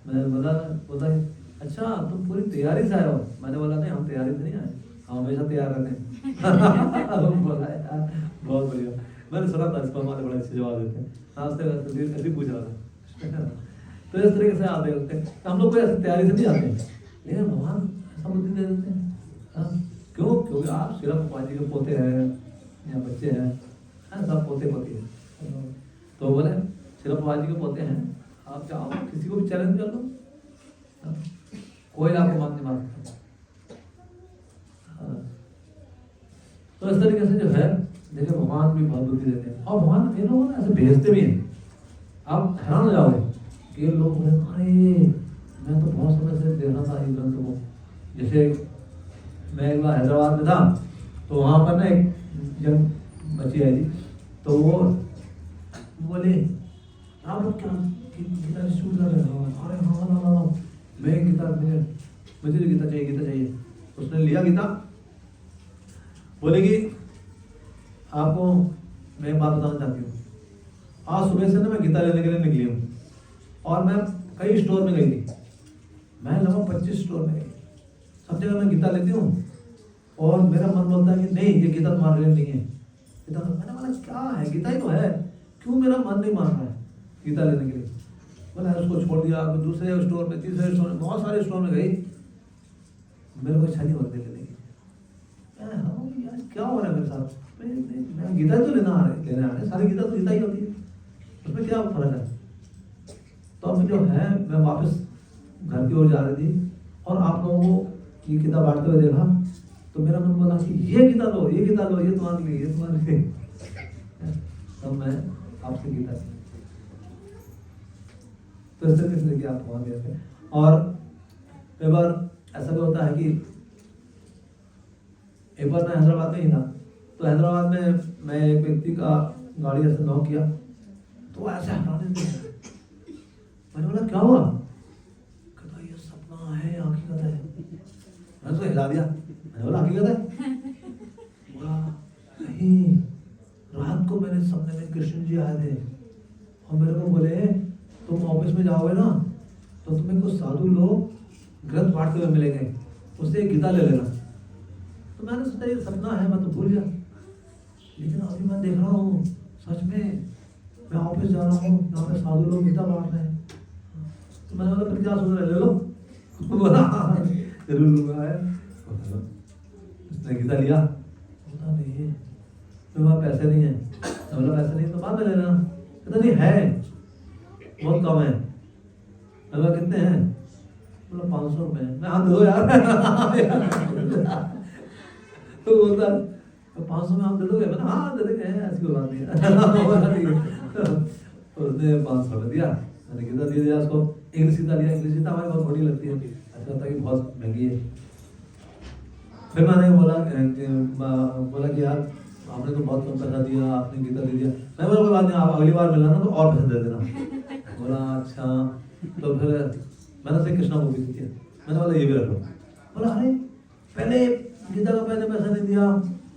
मैंने बोलता है अच्छा तुम पूरी तैयारी से आए हो। मैंने बोला नहीं हम तैयारी से नहीं आए, हम हमेशा तैयार रहते हैं। बोला यार बहुत बढ़िया, मैंने सुना था इसको हमारे बड़े अच्छे जवाब देते हैं। हाँ उससे ऐसे पूछ रहा था। तो इस तरीके से आप देख सकते हैं हम लोग कोई ऐसी तैयारी से नहीं आते हैं, लेकिन भगवान ऐसा बुद्धि दे देते हैं। हाँ क्यों? क्योंकि आप श्री प्रभुपाद जी के पोते हैं या बच्चे हैं, सब पोते पोती हैं। तो बोले श्री प्रभुपाद जी के पोते हैं, आप चाहो किसी को भी चैलेंज कर लो, कोई आपको मान नहीं मार सकता। तो इस तरीके से जो है देखिए भगवान भी बहुत बुद्धि देते हैं, और भगवान ये लोग ऐसे भेजते भी हैं। आप हैरान हो जाओगे कि ये लोग अरे मैं तो बहुत समय से देख रहा था इन ग्रंथ को। जैसे मैं एक बार हैदराबाद में था तो वहाँ पर ना एक जब बच्ची आई थी तो वो बोले आप लोग क्या गीता शूट कर रहे हो? अरे हाँ मैं गीता मुझे गीता चाहिए। उसने लिया गीता, बोलेगी आपको मैं एक बात बताना चाहती हूँ, आज सुबह से ना मैं गीता लेने के लिए निकली हूँ और मैं कई स्टोर में गई थी, मैं लगभग 25 स्टोर में गई, सब जगह मैं गीता लेती हूँ और मेरा मन बोलता है कि नहीं ये गीता तुम्हारे लिए नहीं है, गीता मैंने बोला क्या है, गीता ही तो है, क्यों मेरा मन नहीं मान रहा है गीता लेने के लिए। बोला उसको छोड़ दिया, फिर दूसरे स्टोर में, तीसरे स्टोर में, बहुत सारे स्टोर में गई, मेरे को इच्छा नहीं होती लेने की। यार क्या हो रहा है मेरे साथ, मैं गीता तो लेने आ रहे, सारी गीता तो गीता ही होती है, उसमें क्या फर्क है। तो अब जो है मैं वापस घर की ओर जा रही थी और आप लोगों को ये किताब बांटते हुए देखा तो मेरा मन बोला कि ये गीता लो, ये गीता लो, ये तुम्हारे लिए, ये तुम्हारे लिए। तब मैं आपसे गीता तो इस तरीके से लेके आप वहाँ गए थे। और कई बार ऐसा भी होता है कि एक बार मैं हैदराबाद में ही था, तो हैदराबाद में मैं एक व्यक्ति का गाड़ी ऐसे नॉक किया तो ऐसे हटाने थे। मैंने बोला क्या हुआ, कहता ये सपना है हकीकत है। मैंने उसको हिला दिया, मैंने बोला हकीकत है, बोला नहीं, रात को मेरे सपने में कृष्ण जी आए थे और मेरे को बोले तुम ऑफिस में जाओगे ना तो तुम्हें कुछ साधु लोग ग्रंथ बांटते हुए मिलेंगे, उससे एक गीता ले लेना। तो मैंने सोचा ये सपना है, मैं तो भूल गया, लेकिन अभी मैं देख रहा हूँ सच में मैं ऑफिस जा रहा हूँ, यहाँ पे साधु लोग गीता बांट रहे हैं। तो मैंने बोला फिर क्या सोच रहे, ले लो। बोला जरूर लूंगा है। उसने गीता लिया, बोला नहीं मेरे वहाँ पैसे नहीं है। मैं बोला पैसे नहीं तो बाद में लेना। कहता नहीं है, बहुत कम है। मैं बोला कितने हैं, बोला 500 रुपये। मैं हाँ दे दो यार। तो बोलता 500 में आप दे दोगे, मैंने हाँ दे देंगे, ऐसी कोई बात नहीं है। उसने 500 रुपये दिया, मैंने गीता दे दिया उसको। इंग्लिश गीता लिया, इंग्लिश गीता हमारी बहुत छोटी लगती है, ऐसा लगता है कि बहुत महंगी है। फिर मैंने बोला कि यार आपने तो बहुत कम पैसा दिया, आपने गीता दे दिया। मैं बोला कोई बात नहीं, आप अगली बार मिलना ना तो और पैसे दे देना। बोला अच्छा। तो फिर मैंने उसे कृष्णा मूवी दी थी, मैंने बोला ये भी रख लो। बोला अरे पहले गीता का पहले पैसा नहीं दिया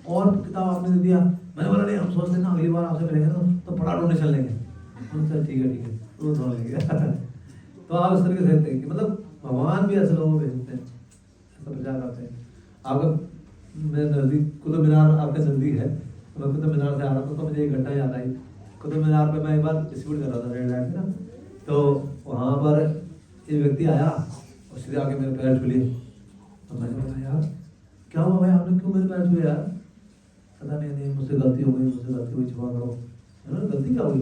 और किताब आपने दे दिया। मैंने बोला नहीं, हम सोचते ना अगली बार आपसे मिलेंगे तो बड़ा डोनेशन लेंगे। ठीक है वो थोड़ा लेंगे। तो आप इस तरीके से देखते हैं कि मतलब भगवान भी ऐसे लोगों को भेजते हैं, ऐसा प्रचार करते हैं। आपका मैं नज़दीक कुतुब मीनार आपके नज़दीक है, तो मैं कुतुब मीनार से आ रहा था तो मुझे एक घंटा याद आई। कुतुब मीनार पे मैं एक बार डिस्ट्रीब्यूट कर रहा था रेड लाइट ना, तो वहाँ पर एक व्यक्ति आया और सीधे आके मेरे पैर छू लिए। तो मैंने बोला यार क्या हुआ भाई, आपने क्यों मेरे पैर छुए यार। पता नहीं मुझसे गलती हो गई, क्षमा करो। मैंने गलती क्या हुई,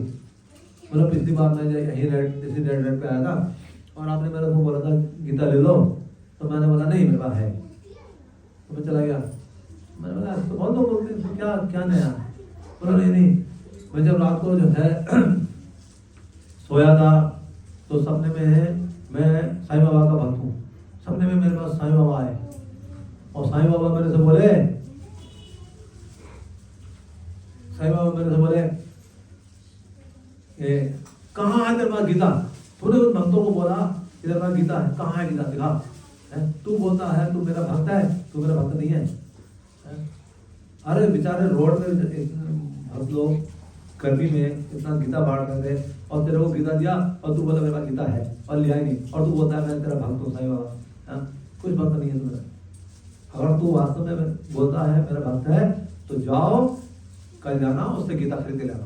मतलब पिछली बार मैं यही रेड पे आया था और आपने मेरे को बोला था गीता ले लो, तो मैंने बोला नहीं मेरे पास है, तो मैं चला गया। मैंने बोला तो बहुत लोग बोलते हैं क्या क्या नया। बोला नहीं मैं जब रात को जो है सोया था तो सपने में है मैं साईं बाबा का भक्त हूँ। सपने में मेरे पास साईं बाबा आए और साईं बाबा मेरे से बोले कहाँ है तेरे पास गीता। थोड़े उन भक्तों को बोला तेरे पास गीता है, कहाँ है गीता दिखा। तू बोलता है तू मेरा भक्त है, तू मेरा भक्त नहीं है। अरे बेचारे रोड में भक्त लोग गर्मी में इतना गीता बांट रहे थे और तेरे को गीता दिया और तू बोला मेरे पास गीता है और लिया ही नहीं, और तू बोलता है मैं तेरा भक्त हूँ साईं बाबा। कुछ भक्त नहीं है तुम्हें। अगर तू वास्तव में बोलता है मेरा भक्त है तो जाओ कल जाना उससे गीता खरीद के लाना।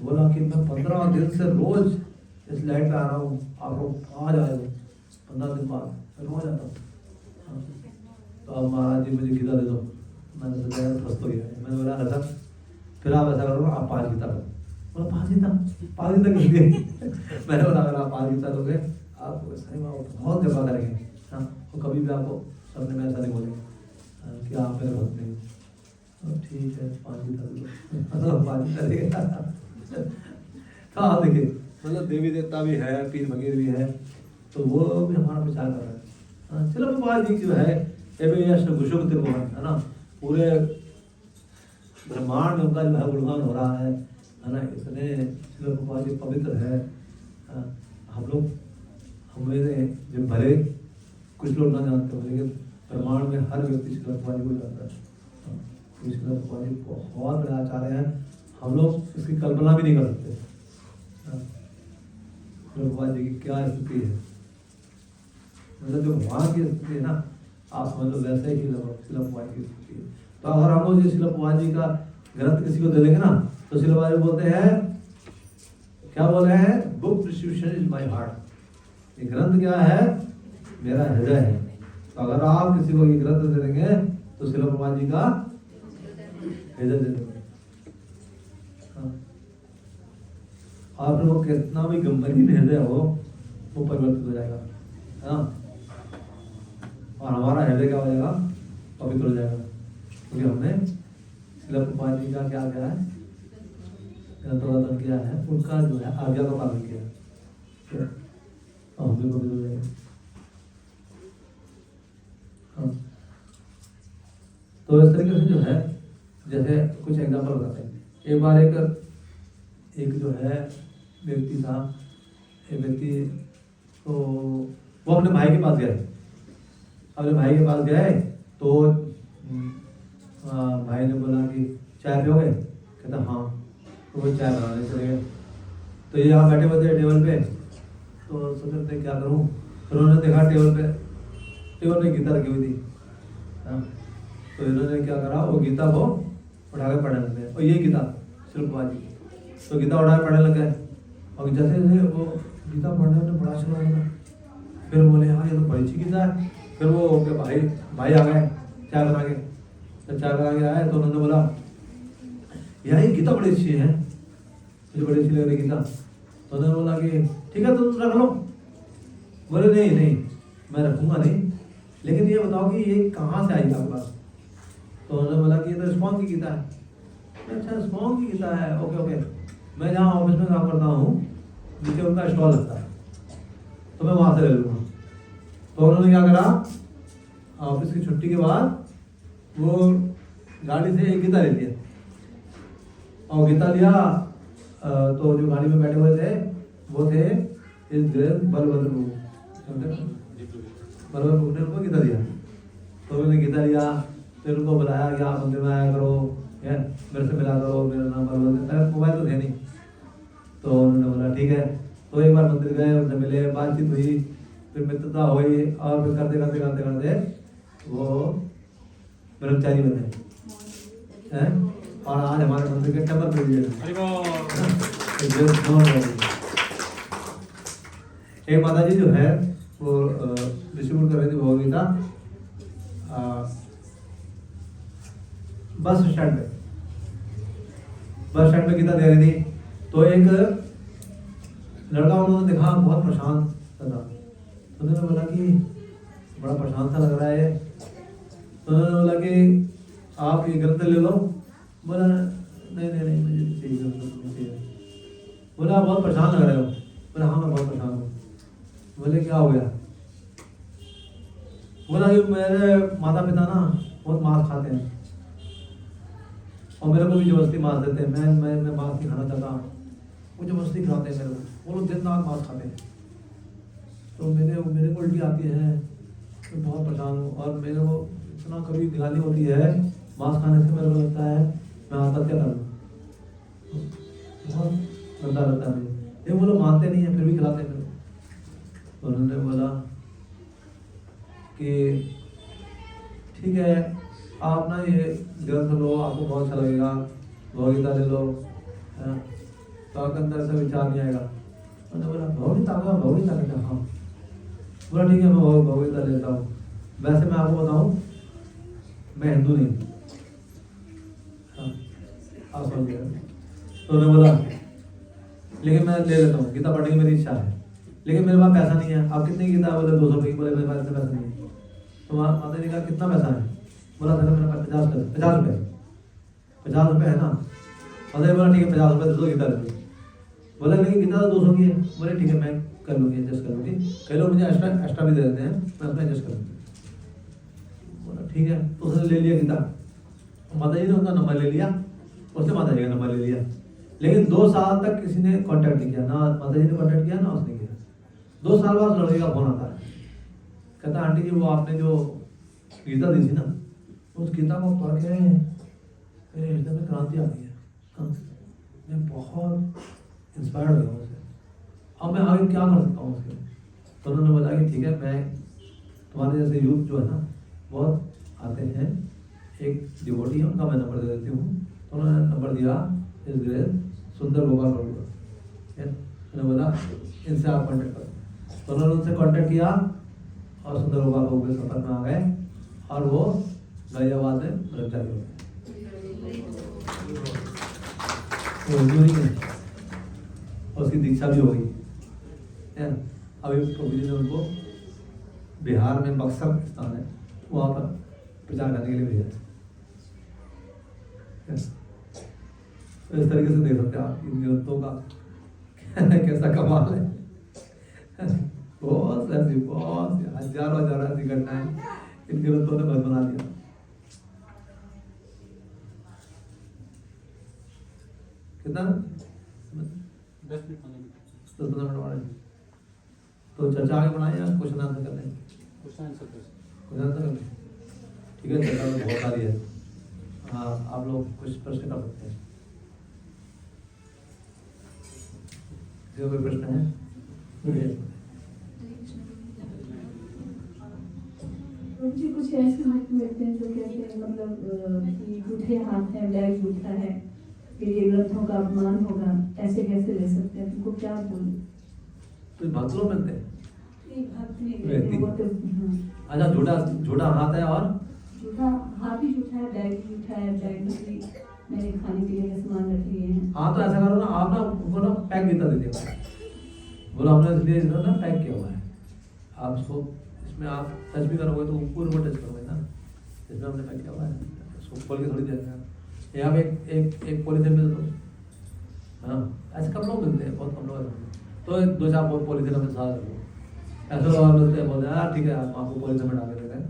बोला कि मैं 15 दिन से रोज इस लाइट पे आ रहा हूँ, आप लोग आ जाए 15 दिन बाद मैं रोज आता हूँ। तो अब महाराज जी मुझे गीता दे दो। मैंने सोचा यार फंस तो गया। मैंने बोला ऐसा फिर आप ऐसा करो आप 5 गीता लो। बोला 5 गीता नहीं दिए। मैंने बोला अगर आप 5 गीता लोगे आप सही बहुत जमा करेंगे। हाँ, और कभी भी आपको सपने में ऐसा नहीं बोलेंगे कि आप मेरे भक्त नहीं। ठीक है 5 गीता दे दो। 5 गीता देगा। हाँ देखिए मतलब देवी देवता भी है, पीर फकीर भी है, तो वो भी हमारा विचार कर रहे हैं। चलो भगवान जी जो है घुसुक त्रिभुवन है ना, पूरे ब्रह्मांड में उनका जो है गुणगान हो रहा है ना, इतने श्रील भगवान जी पवित्र है। हम लोग हमें जो भले कुछ लोग ना जानते हो लेकिन ब्रह्मांड में हर व्यक्ति श्रील भगवान जी को जानता है। श्रील भगवान जी बहुत बड़े आचार्य हैं, हम लोग इसकी कल्पना भी नहीं कर सकते भगवान जी की क्या स्थिति है। मतलब जो भगवान की स्थिति है ना, आप समझ लो वैसे ही भगवान की स्थिति है। तो अगर हम लोग शिला प्रभुपाद जी का ग्रंथ किसी को दे देंगे ना तो शिला प्रभुपाद जी बोलते हैं, क्या बोल रहे हैं, book distribution is my heart. ये ग्रंथ क्या है, मेरा हृदय है। तो अगर आप किसी को ये ग्रंथ दे देंगे तो शिला प्रभुपाद जी का हृदय दे देंगे। आप लोग कितना भी गंभीर हृदय हो वो परिवर्तित हो जाएगा, है ना। और हमारा हृदय क्या हो जाएगा, पवित्र हो जाएगा, क्योंकि हमने शिला प्रभुपाद जी का क्या किया है, ग्रंथों किया है, उनका जो है आज्ञा का पालन किया, तो हम भी पवित्र हो जाएंगे। तो इस तरीके से जो है, जैसे कुछ एग्जाम्पल बताते हैं। एक बार एक जो है व्यक्ति था, एक व्यक्ति तो वो अपने भाई के पास गए। अपने भाई के पास गए तो भाई ने बोला कि चाय पियोगे, कहता हाँ, तो वो चाय बनाने चले गए। तो ये यहाँ बैठे हुए थे टेबल पे, तो सोच रहे थे क्या करूँ, फिर उन्होंने देखा टेबल पे गीता रखी हुई थी, तो इन्होंने क्या करा, वो गीता को उठा के पढ़ने लगे। और ये गीता शिला प्रभुपाद जी, तो गीता उठा के पढ़ने लगे। और जैसे जैसे वो गीता पढ़ने में बड़ा अच्छा लगा, फिर बोले हाँ ये तो बड़ी अच्छी गीता है। फिर वो उनके भाई आ गए चाय बना के, तो चाय बना के आए तो उन्होंने बोला यार ये गीता बड़ी अच्छी है, मुझे बड़ी अच्छी लग रही गीता। तो उन्होंने बोला कि ठीक है तुम रख लो। बोले नहीं मैं रखूँगा नहीं, लेकिन ये बताओ कि ये कहाँ से आई आपके पास। तो उन्होंने बोला कि ये तो रिस्पॉन्स की गीता है। अच्छा रिस्पॉन्स की गीता है, ओके, मैं जहाँ ऑफिस में काम करता हूँ नीचे उनका स्टॉल लगता है, तो मैं वहाँ से ले लूँगा। तो उन्होंने क्या करा, ऑफिस की छुट्टी के बाद वो गाड़ी से एक गीता ले लिया, और गीता लिया तो जो गाड़ी में बैठे हुए थे वो थे इस बलभद्र ने उनको गीता दिया। तो उन्होंने गीता लिया, फिर उनको बुलाया कि आप मंदिर में आया करो, मेरे से मिला करो, मेरा नाम बलभद्र, मोबाइल तो थे नहीं। तो उन्होंने बोला ठीक है। तो एक बार मंदिर गए, उनसे मिले, बातचीत हुई, फिर मित्रता हुई, और फिर करते करते वो ब्रह्मचारी बने हैं। और आज हमारे मंदिर के टेम्पल प्रेसिडेंट। एक माता जी जो है वो डिस्ट्रीब्यूट कर रही थी भगवद गीता बस स्टैंड पे गीता दे रही थी। तो एक लड़का उन्होंने देखा बहुत परेशान था, तो उन्होंने बोला कि बड़ा परेशान सा लग रहा है। तो उन्होंने बोला कि आप ये ग्रंथ ले लो। बोला नहीं मुझे चाहिए। बोला आप बहुत परेशान लग रहे हो। बोला हाँ मैं बहुत परेशान हूँ। बोले क्या हो गया। बोला कि मेरे माता पिता ना बहुत मांस खाते हैं और मेरे को भी जबरदस्ती मांस देते हैं। मैं मांस नहीं खाना चाहता, वो जबरदस्ती खिलाते हैं मेरे को, वो लोग दिन रात मांस खाते हैं। तो मेरे को उल्टी आती है, मैं बहुत परेशान हूँ। और मेरे को इतना कभी दिवाली होती है मांस खाने से, मेरे को लगता है मैं आत्महत्या कर लूँ, बहुत गंदा लगता है मुझे। लेकिन वो लोग मानते नहीं है, फिर भी खिलाते हैं मेरे को। तो उन्होंने बोला कि ठीक है आप ना ये ग्रंथ लो, आपको बहुत अच्छा लगेगा, भगवद ले लो। तो आपके अंदर ऐसा विचार नहीं आएगा। मैंने बोला भगवद गीता हाँ। बोला ठीक है मैं भगवद गीता लेता हूँ। वैसे मैं आपको बताऊँ मैं हिंदू नहीं हूँ, आप समझ गए। तो उन्होंने बोला लेकिन मैं ले लेता हूँ, गीता पढ़ने की मेरी इच्छा है, लेकिन मेरे पास पैसा नहीं है। आप कितनी गीता बोले 200 रुपये की। बोले मेरे पास पैसा नहीं है। तो माता ने कहा कितना पैसा है। बोला था मेरे पास 50 रुपये है ना। माता ने बोला ठीक है 50 रुपये 200 गीता ले लो। बोला लेकिन गीता तो 200 की है। बोले ठीक है मैं कर लूँगी, एडजस्ट कर लूँगी। कई लोग मुझे एक्स्ट्रा भी दे देते हैं, मैं उसमें एडजस्ट कर लूँगी। बोला ठीक है। तो उसने ले लिया गीता। माता जी ने उनका नंबर ले लिया, उसने माता जी का नंबर ले लिया। लेकिन 2 साल तक किसी ने कांटेक्ट नहीं किया, ना माता जी ने कांटेक्ट किया ना उसने किया। 2 साल बाद लड़के का फोन आता है, कहता आंटी जी वो आपने जो गीता दी थी ना, उस गीता को पढ़ के मेरे हृदय में क्रांति आ गई है। मैं बहुत इंस्पायर्ड हो गया उससे। अब मैं आगे क्या कर सकता हूँ उसके। तो उन्होंने बोला कि ठीक है मैं तुम्हारे जैसे यूथ जो है ना बहुत आते हैं एक डिवोटी है, उनका मैं नंबर दे देती हूँ। तो उन्होंने नंबर दिया इस ग्रेस सुंदर गोपाल प्रभु का। मैंने बोला इनसे आप कांटेक्ट करो। तो उन्होंने उनसे कांटेक्ट किया और सुंदर गोपाल प्रभु के सफर में आ गए और वो गाजियाबाद में ब्रह्मचारी हो गए। और उसकी दीक्षा भी हो गई। अभी प्रभु जी ने उनको बिहार में बक्सर स्थान है, वहाँ पर प्रचार करने के लिए भेजा। तो इस तरीके से देख सकते हैं आप इन ग्रंथों का कैसा कमाल है। बहुत ऐसी हजारों ऐसी घटनाएं इन ग्रंथों ने बना दिया। कितना 10-15 मिनट वाले तो चर्चा आगे बढ़ाएं या क्वेश्चन आंसर कर लें? क्वेश्चन आंसर कर लें, ठीक है। चर्चा तो बहुत सारी है। हाँ, आप लोग कुछ प्रश्न कर सकते हैं। किसी को कोई प्रश्न है? मुझे कुछ ऐसे हाथ मिलते हैं जो कहते हैं मतलब कि जूठे हाथ हैं, बैग जूठा है, फिर ये ग्रंथों का अपमान होगा, ऐसे कैसे ले सकते हैं? तुमको क्या बोलूं? तो भक्त लोग मिलते हैं। भक्त नहीं कहते वो तो। अच्छा, झूठा हाथ है और जूठा हाथ भी जूठा है, बैग भी जूठा है, बैग में भी मैंने खाने पीने का सामान रख लिए हैं। हाँ, तो ऐसा करो ना, आप ना उनको ना पैक गीता दे दिया, बोला हमने इसलिए ना पैक किया हुआ है। आप उसको इसमें आप टच भी करोगे तो पूरे को टच करोगे ना, इसमें हमने पैक किया हुआ है, उसको खोल के थोड़ी देना। या आप एक पॉलीथिन में दो। हाँ, ऐसे कम लोग मिलते हैं, बहुत कम लोग। तो 2-4 पॉलीथिन अपने साथ रखो। ऐसे लोग मिलते हैं, बोलते हैं यार ठीक है आप आपको पॉलीथिन में डाल के देते हैं।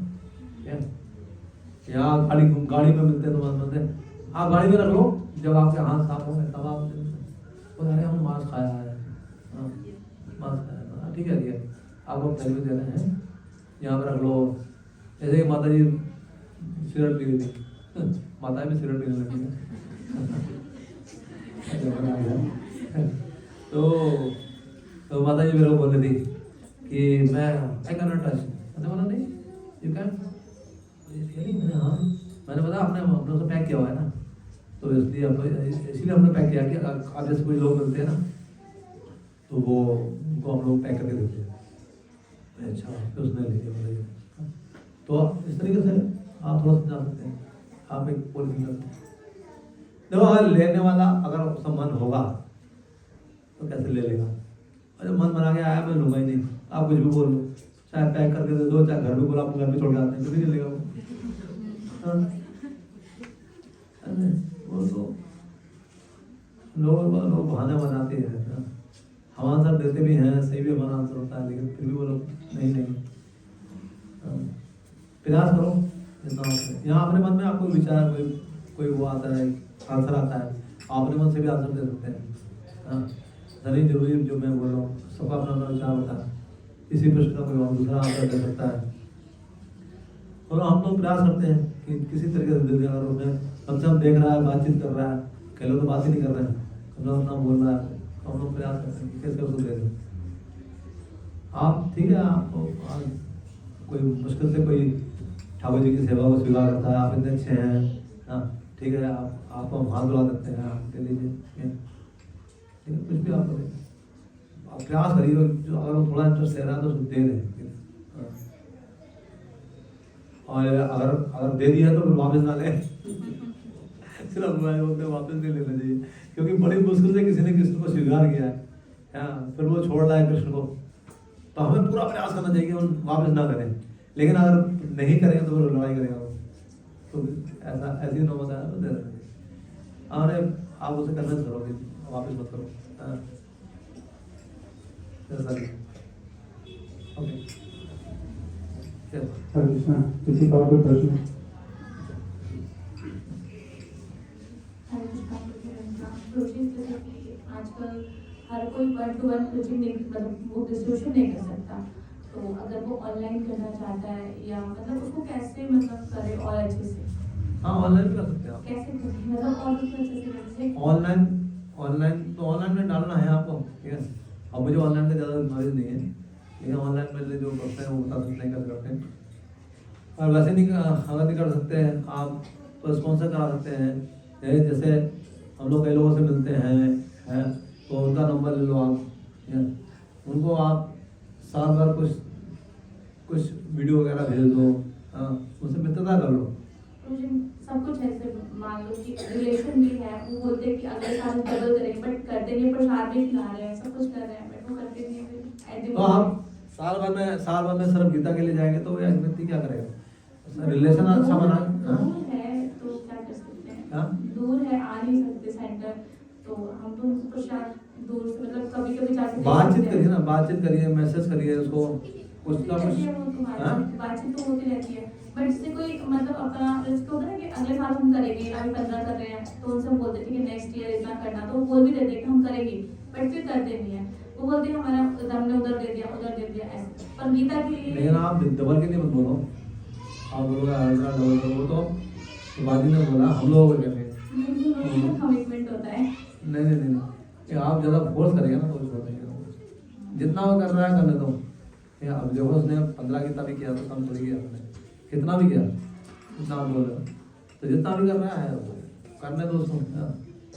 यहाँ गाड़ी में मिलते हैं तो बोलते हैं आप गाड़ी में रख लो, जब आपके हाथ साफ होंगे तब आप बोले अरे हम मांस खाया है। हाँ, मांस खाया है, ठीक है ठीक है, आपको थैली में दे रहे हैं, यहाँ पर रख लो। जैसे कि माता जी सिगरेट पी रही थी, माता भी सिगरेट पीने लगी है। तो माता जी मेरे को बोल रही थी कि मैं आई कैन नॉट टच। मैंने बोला नहीं यू कैन। मैंने बताया हमने उसे पैक किया हुआ है ना, तो इसलिए हमने पैक किया कि आप जैसे कोई लोग मिलते हैं ना तो वो उनको हम लोग पैक करके देते हैं। अच्छा, तो उसने ले लिया। तो इस तरीके से आप थोड़ा समझा सकते हैं। आप एक पॉलिसी करते हैं, देखो अगर लेने वाला अगर उसका मन होगा तो कैसे ले लेगा। अरे मन बना के आया मैं लूँगा ही नहीं, आप कुछ भी बोल लो, चाहे पैक करके दे दो, चाहे घर में बोला घर में छोड़ के आते हैं, कभी नहीं लेगा वो। वो तो लोग बहाने बनाते हैं। हम आंसर देते भी हैं, सही भी हमारा आंसर होता है, लेकिन फिर भी वो लोग नहीं। प्रयास करो जितना। यहाँ अपने मन में आपको विचार कोई वो आता है, आंसर आता है, आप अपने मन से भी आंसर दे सकते हैं। नहीं जरूरी जो मैं बोल रहा हूँ, सबका अपना अपना विचार होता है, इसी प्रश्न का कोई और दूसरा आंसर दे सकता है। और हम लोग प्रयास करते हैं कि किसी तरीके से दे दें। अगर उन्हें कम से कम देख रहा है, बातचीत कर रहा है, कई लोग तो बात ही नहीं कर रहे हैं, कम से कम अपना बोल रहा है, तो हम लोग प्रयास करते हैं कि कैसे उसको दे दें। आप ठीक है, आपको कोई मुश्किल से कोई ठाकुर जी की सेवा को स्वीकार करता है, आप इतने अच्छे हैं, हाँ ठीक है, आपको हम हाथ बुला देते हैं, आप दे लीजिए। ठीक है, कुछ भी आप करें, आप प्रयास करिए, जो अगर वो थोड़ा इंटरेस्ट ले रहा है तो उसको दे दें। और अगर दे दिया तो फिर वापस ना लें। सिर्फ बोलते वापस नहीं लेना चाहिए, क्योंकि बड़ी मुश्किल से किसी ने कृष्ण को स्वीकार किया है, फिर वो छोड़ रहा है कृष्ण को, तो हमें पूरा प्रयास करना चाहिए कि वो वापस ना करें। लेकिन अगर नहीं करेंगे तो फिर लड़ाई करेगा वो, तो ऐसी नौबत आया तो दे देना चाहिए। अरे आप उसे कन्विंस करोगे, वापस मत करो। ओके, हरे कृष्णा, किसी का और कोई प्रश्न? आजकल हर कोई 1-to-1 कोचिंग नहीं, मतलब वो डिस्ट्रीब्यूशन नहीं कर सकता, तो अगर वो ऑनलाइन करना चाहता है या मतलब उसको कैसे मतलब करे और अच्छे से? हाँ, ऑनलाइन भी कर सकते हैं आप। कैसे करें मतलब और अच्छे से कैसे? ऑनलाइन में डालना है आपको, ठीक है। अब मुझे ऑनलाइन का ज़्यादा नॉलेज नहीं है, लेकिन ऑनलाइन में जो करते हैं वो बता सकते हैं कैसे करते हैं। और वैसे नहीं अगर नहीं कर सकते हैं आप तो स्पॉन्सर करा सकते हैं। जैसे हम लोग कई लोगों से मिलते हैं तो उनका नंबर ले लो आप, उनको आप साल भर कुछ वीडियो वगैरह भेज दो, उनसे मित्रता कर लो। मुझे सब कुछ ऐसे मान लो कि रिलेशन भी है, वो बोलते हैं कि अगले साल डबल करेंगे बट करते नहीं, प्रसाद भी खिला रहे हैं, सब कुछ कर रहे हैं बट वो करते नहीं है। तो आप साल भर में सिर्फ गीता के लिए जाएंगे तो वह व्यक्ति क्या करेगा? रिलेशन अच्छा बना। दूर है तो क्या कर सकते हैं, हाँ? दूर है आ नहीं सकते सेंटर, तो हम तो प्रसाद दूर से मतलब कभी कभी जाके बातचीत करिए ना, बातचीत करिए, मैसेज करिए उसको, कुछ ना कुछ। हाँ? बातचीत तो होती रहती है बट इससे कोई मतलब अपना रिस्क होता है कि अगले साल हम करेंगे, अभी 15 कर रहे हैं तो उनसे हम बोलते हैं ठीक है नेक्स्ट ईयर इतना करना, तो वो बोल भी देते हैं कि हम करेंगे बट फिर करते नहीं है। वो बोलते हैं हमारा हमने उधर दे दिया ऐसे। पर गीता के लिए लेकिन आप डबल के लिए मत बोलो, आप बोलोगे डबल करो तो वादी ने बोला हम लोगों को कहते हैं कमिटमेंट होता है। नहीं, ये आप ज़्यादा फोर्स करेंगे ना तो छोड़ देंगे। जितना वो कर रहा है करने दो। या अब देखो उसने 15 कितना भी किया तो कम थोड़ी किया उसने, कितना भी किया उतना आप बोल रहे हो, तो जितना भी कर रहा है वो करने दो उसको।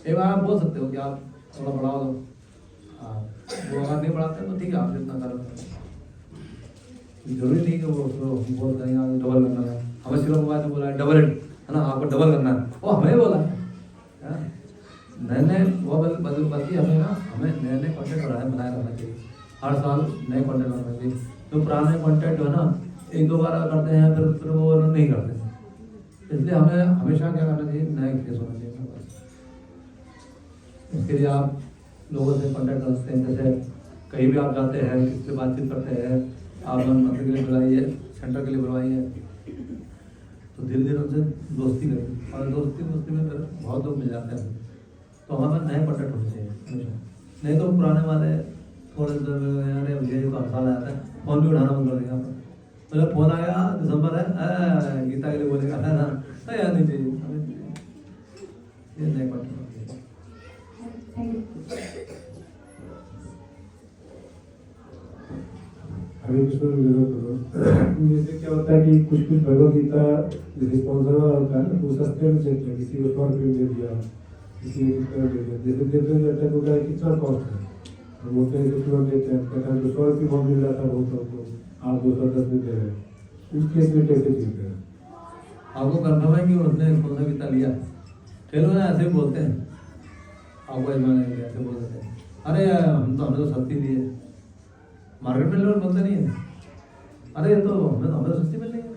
एक बार आप बोल सकते हो कि आप थोड़ा बढ़ाओ दो, हाँ वो अगर नहीं बढ़ाते तो ठीक है आप जितना करो, जरूरी नहीं कि वो उसको बोल करेंगे डबल करना है। हमें सिर्फ मोबाइल में बोला है डबल है ना, आपको डबल करना है, वो हमें बोला है नए वो बल्कि हमें ना हमें नए कॉन्टेंट बनाए रखना चाहिए, हर साल नए कॉन्टेंट बनाना चाहिए। तो पुराने कॉन्टेंट जो है ना 1-2 बार करते हैं फिर वो नहीं करते, इसलिए हमें हमेशा क्या करना चाहिए, नए फेस होना चाहिए हमारे पास। इसके लिए आप लोगों से कॉन्टेक्ट कर सकते हैं, जैसे कहीं भी आप जाते हैं किसी से बातचीत करते हैं, आप मंदिर के लिए बुलाइए, सेंटर के लिए बुलवाइए, तो धीरे धीरे उनसे दोस्ती करिए और दोस्ती में फिर बहुत लोग मिल जाते हैं। तो हमारे नए कॉन्टेक्ट होने चाहिए हमेशा, नहीं तो पुराने वाले थोड़े अरे मुझे तो हर साल आता है, फोन भी उठाना बंद कर देंगे आप। मतलब फोन आया दिसंबर है गीता के लिए बोलेगा है ना, यार नहीं चाहिए हमें, ये नए कॉन्टेक्ट होने चाहिए। अभी जैसे क्या होता है कि कुछ भगवद गीता जैसे स्पॉन्सर होता है ना, तो सस्ते में चलते हैं, किसी को 100 रुपये में दे दिया, किसी को दे दिया, जैसे देते जाता है तो क्या कितना कॉस्ट है, हम बोलते हैं कि तुरंत देते हैं, कहते हैं तो 100 रुपये बहुत मिल रहा था बहुत तो आप 210 में दे रहे हैं, उस केस में कैसे देते हैं? आपको कंफर्म है कि उसने स्पॉन्सर कितना लिया? ठेलों में ऐसे ही बोलते हैं, आपको ऐसे बोल देते हैं अरे हमने तो सस्ती दी है, मार्केट में लोग बोलते नहीं है अरे ये तो हमें तो सस्ती मिल रही है,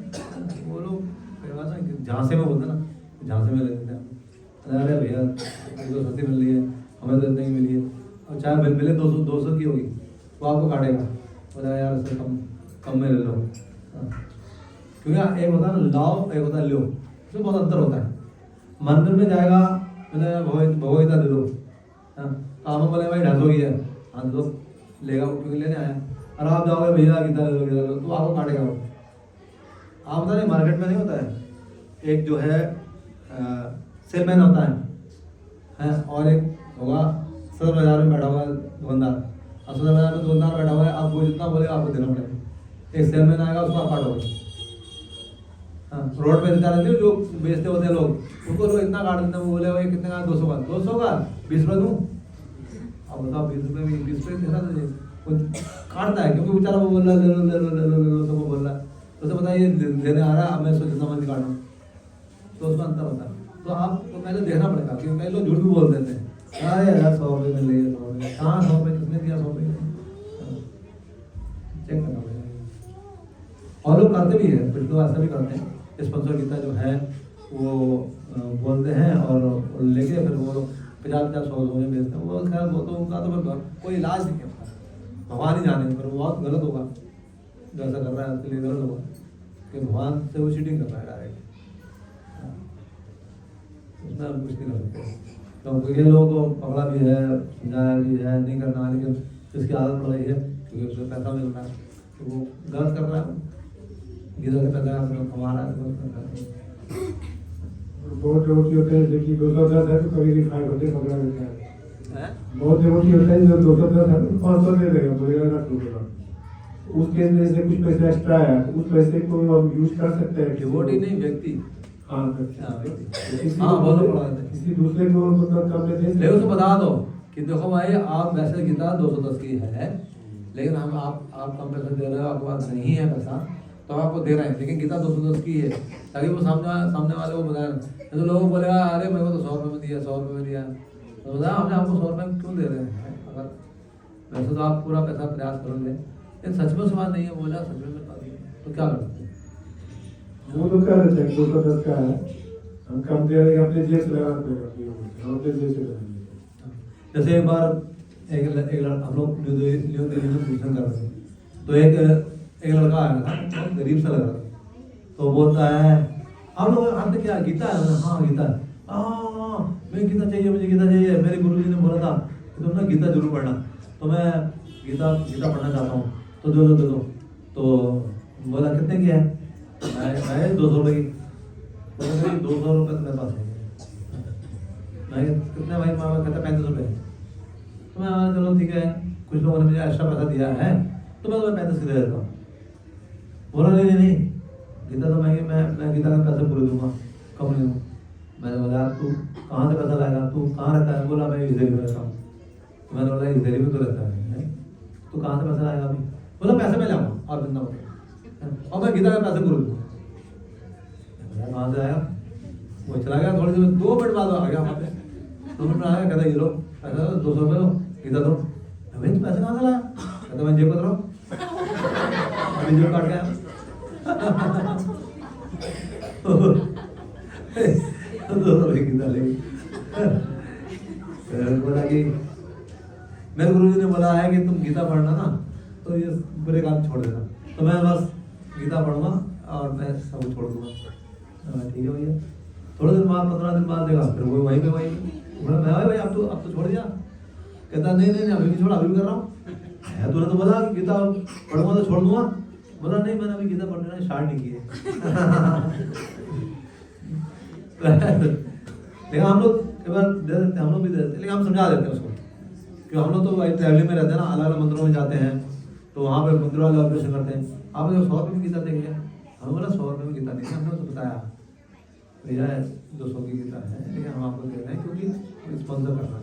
वो लोग कई बार ना झांसे में बोलते ना, झांसे में ले लेते हैं, अरे भैया ये तो सस्ती मिल रही है हमें तो इतनी ही मिली है, और चाहे बिल मिले 200 की होगी वो आपको काटेगा, बोला यार इससे कम में ले लो। क्योंकि एक होता है ना लाओ, एक होता है लो, इसमें बहुत अंतर होता है। मंदिर में जाएगा मैंने भगवगीता दे दो, तो हम बोले भाई 250 की है, हाँ दे दो, लेगा क्योंकि लेने आया। और आप जाओगे भैया गीता ले लो तो आपको काटेगा वो। आप पता नहीं मार्केट में नहीं होता है, एक जो है सेलमैन होता है और एक होगा सदर बाजार में बैठा हुआ है दुकानदार, और सदर बाजार में दुकानदार बैठा हुआ है, आप वो जितना बोलेगा आपको देना पड़ेगा। एक सेलमैन आएगा उसको आप काटोगे, रोड पे बेचा रहते जो बेचते होते हैं लोग, उनको लोग इतना काट देते हैं, वो बोले भाई कितने का? 200 का। 200 का 20 रुपये दूँ? अब बताओ 20 रुपये में 20 रुपये देना तुझे, वो काटता है क्योंकि बेचारा वो बोल रहा है ले लो ले लो ले लो ले लो, तो वो बोल रहा है तो उसे बताइए देने आ रहा है, अब मैं इसको जितना मर्जी काटूँ, तो उसका अंतर होता है। तो आपको पहले देखना पड़ेगा, क्योंकि कई लोग झूठ भी बोल देते हैं, अरे यार 100 रुपये में ले 100 रुपये, कहाँ 100 रुपये किसने दिया 100 रुपये? चेक करना पड़ेगा। और लोग करते भी है, कुछ लोग ऐसा भी करते हैं, स्पॉन्सर गीता जो है वो बोलते हैं और लेके फिर वो 50-100 में बेचते हैं। वो खैर वो तो उनका तो कोई इलाज नहीं है, भगवान ही जाने, पर वो बहुत गलत होगा जो ऐसा कर रहा है, उसके लिए गलत होगा कि भगवान से वो चीटिंग कर रहा है डायरेक्ट, उसमें हम कुछ नहीं कर सकते। तो ये लोगों को पकड़ा भी है, समझाया भी है नहीं करना, लेकिन जिसकी आदत पड़ रही है क्योंकि उसको पैसा मिल रहा है तो वो गलत कर रहा है, गीता के पैसा कमा रहा है। बहुत रोटी होते हैं जो कि 210 है तो कभी भी 500 पकड़ा देता है। बहुत रोटी होता है जो 210 है तो 500 दे देगा, बोलेगा ना 200। उस केस में जैसे कुछ पैसे एक्स्ट्रा आया तो उस पैसे को हम यूज कर सकते हैं डिवोटी नहीं, व्यक्ति। हाँ व्यक्ति। हाँ, बोलो पढ़ा देते हैं। किसी दूसरे को मतलब कम में दे ले उसको बता दो कि देखो भाई आप वैसे गीता 210 की है, लेकिन हम आप कम पैसा दे रहे हो, आपके पास नहीं है पैसा तो हम आपको दे रहे हैं, लेकिन गीता 210 की है, ताकि वो सामने वाले को बताए। तो लोगों को बोलेगा अरे मेरे को तो 100 रुपये में दिया, 100 रुपये में दिया, तो बताया हमने आपको 100 रुपये में क्यों दे रहे हैं? अगर वैसे तो आप पूरा पैसा प्रयास करोगे, लेकिन सच में सवाल नहीं है, बोला सच में बता दिए तो क्या कर सकते हैं? वो तो कह रहे थे 210 का है, हम कम दे रहे हैं, अपने जेब से लगा देंगे, हम अपने जेब से लगाएंगे। जैसे एक बार एक लड़का, हम लोग न्यू दिल्ली में ट्यूशन कर रहे थे, तो एक लड़का आया था, बहुत गरीब सा लग रहा था, तो बोलता है आप लोग हाथ में क्या गीता है? हाँ गीता है। हाँ मैं गीता चाहिए, मुझे गीता चाहिए, मेरे गुरुजी ने बोला था कि तुम ना गीता जरूर पढ़ना, तो मैं गीता पढ़ना चाहता हूँ, तो दे दो। तो बोला कितने की है? मैं 200 रुपये की। बोला 200 रुपये तो मेरे पास है। मैं कितने भाई? मामा कहता 35 रुपये। तो मैं चलो ठीक है, कुछ लोगों ने मुझे एक्स्ट्रा पैसा दिया है तो मैं तुम्हें 35 दे देता हूँ। बोला नहीं, गीता तो मैं गीता का पैसे पूरे दूंगा, कम नहीं दूँ। मैंने बोला तू कहाँ से पैसा लाएगा, तू कहाँ रहता है? बोला मैं इस में रहता हूँ। तो मैंने बोला इस में तो रहता है, तो कहाँ से पैसा लाएगा अभी? बोला पैसे मैं लाऊंगा आप जितना बताओ, और मैं गीता का पैसे पूरे दूंगा। कहाँ से आया? वो चला गया, थोड़ी देर 2 मिनट बाद आ गया वहाँ पे। 2 मिनट में आया, कहता ये लो पैसा 200 रुपये लो, गीता दो। भाई तो पैसे कहाँ से लाया? कहता मैं जेब कतरा अभी जेब काट गया। गीता लेगी। बोला कि मेरे गुरुजी ने बोला है कि तुम गीता पढ़ना ना, तो ये बुरे काम छोड़ देना, तो मैं बस गीता पढ़ूंगा और मैं सब छोड़ दूंगा। ठीक है भैया। थोड़े दिन बाद 15 दिन बाद देखा, फिर वो वहीं पे बोला मैं भाई अब तो छोड़ दिया। कहता नहीं अभी नहीं छोड़ा, अभी भी कर रहा हूँ। तूने तो बोला कि गीता पढ़ूंगा तो छोड़ दूंगा। बोला नहीं, मैंने अभी गीता पढ़ना स्टार्ट नहीं की है। लेकिन हम लोग कई बार दे देते हैं, हम लोग भी दे देते हैं, लेकिन हम समझा देते हैं उसको, क्योंकि हम लोग तो ट्रैवलिंग में रहते हैं ना, अलग अलग मंदिरों में जाते हैं, तो वहाँ पे मंदिर वाले ऑपरेशन करते हैं। आपने 100 रुपये की गीता देख लिया, हमें बोला 100 रुपये में गीता नहीं, हमने तो बताया भैया 200 की गीता है, लेकिन हम आपको दे रहे हैं क्योंकि स्पॉन्सर करना है।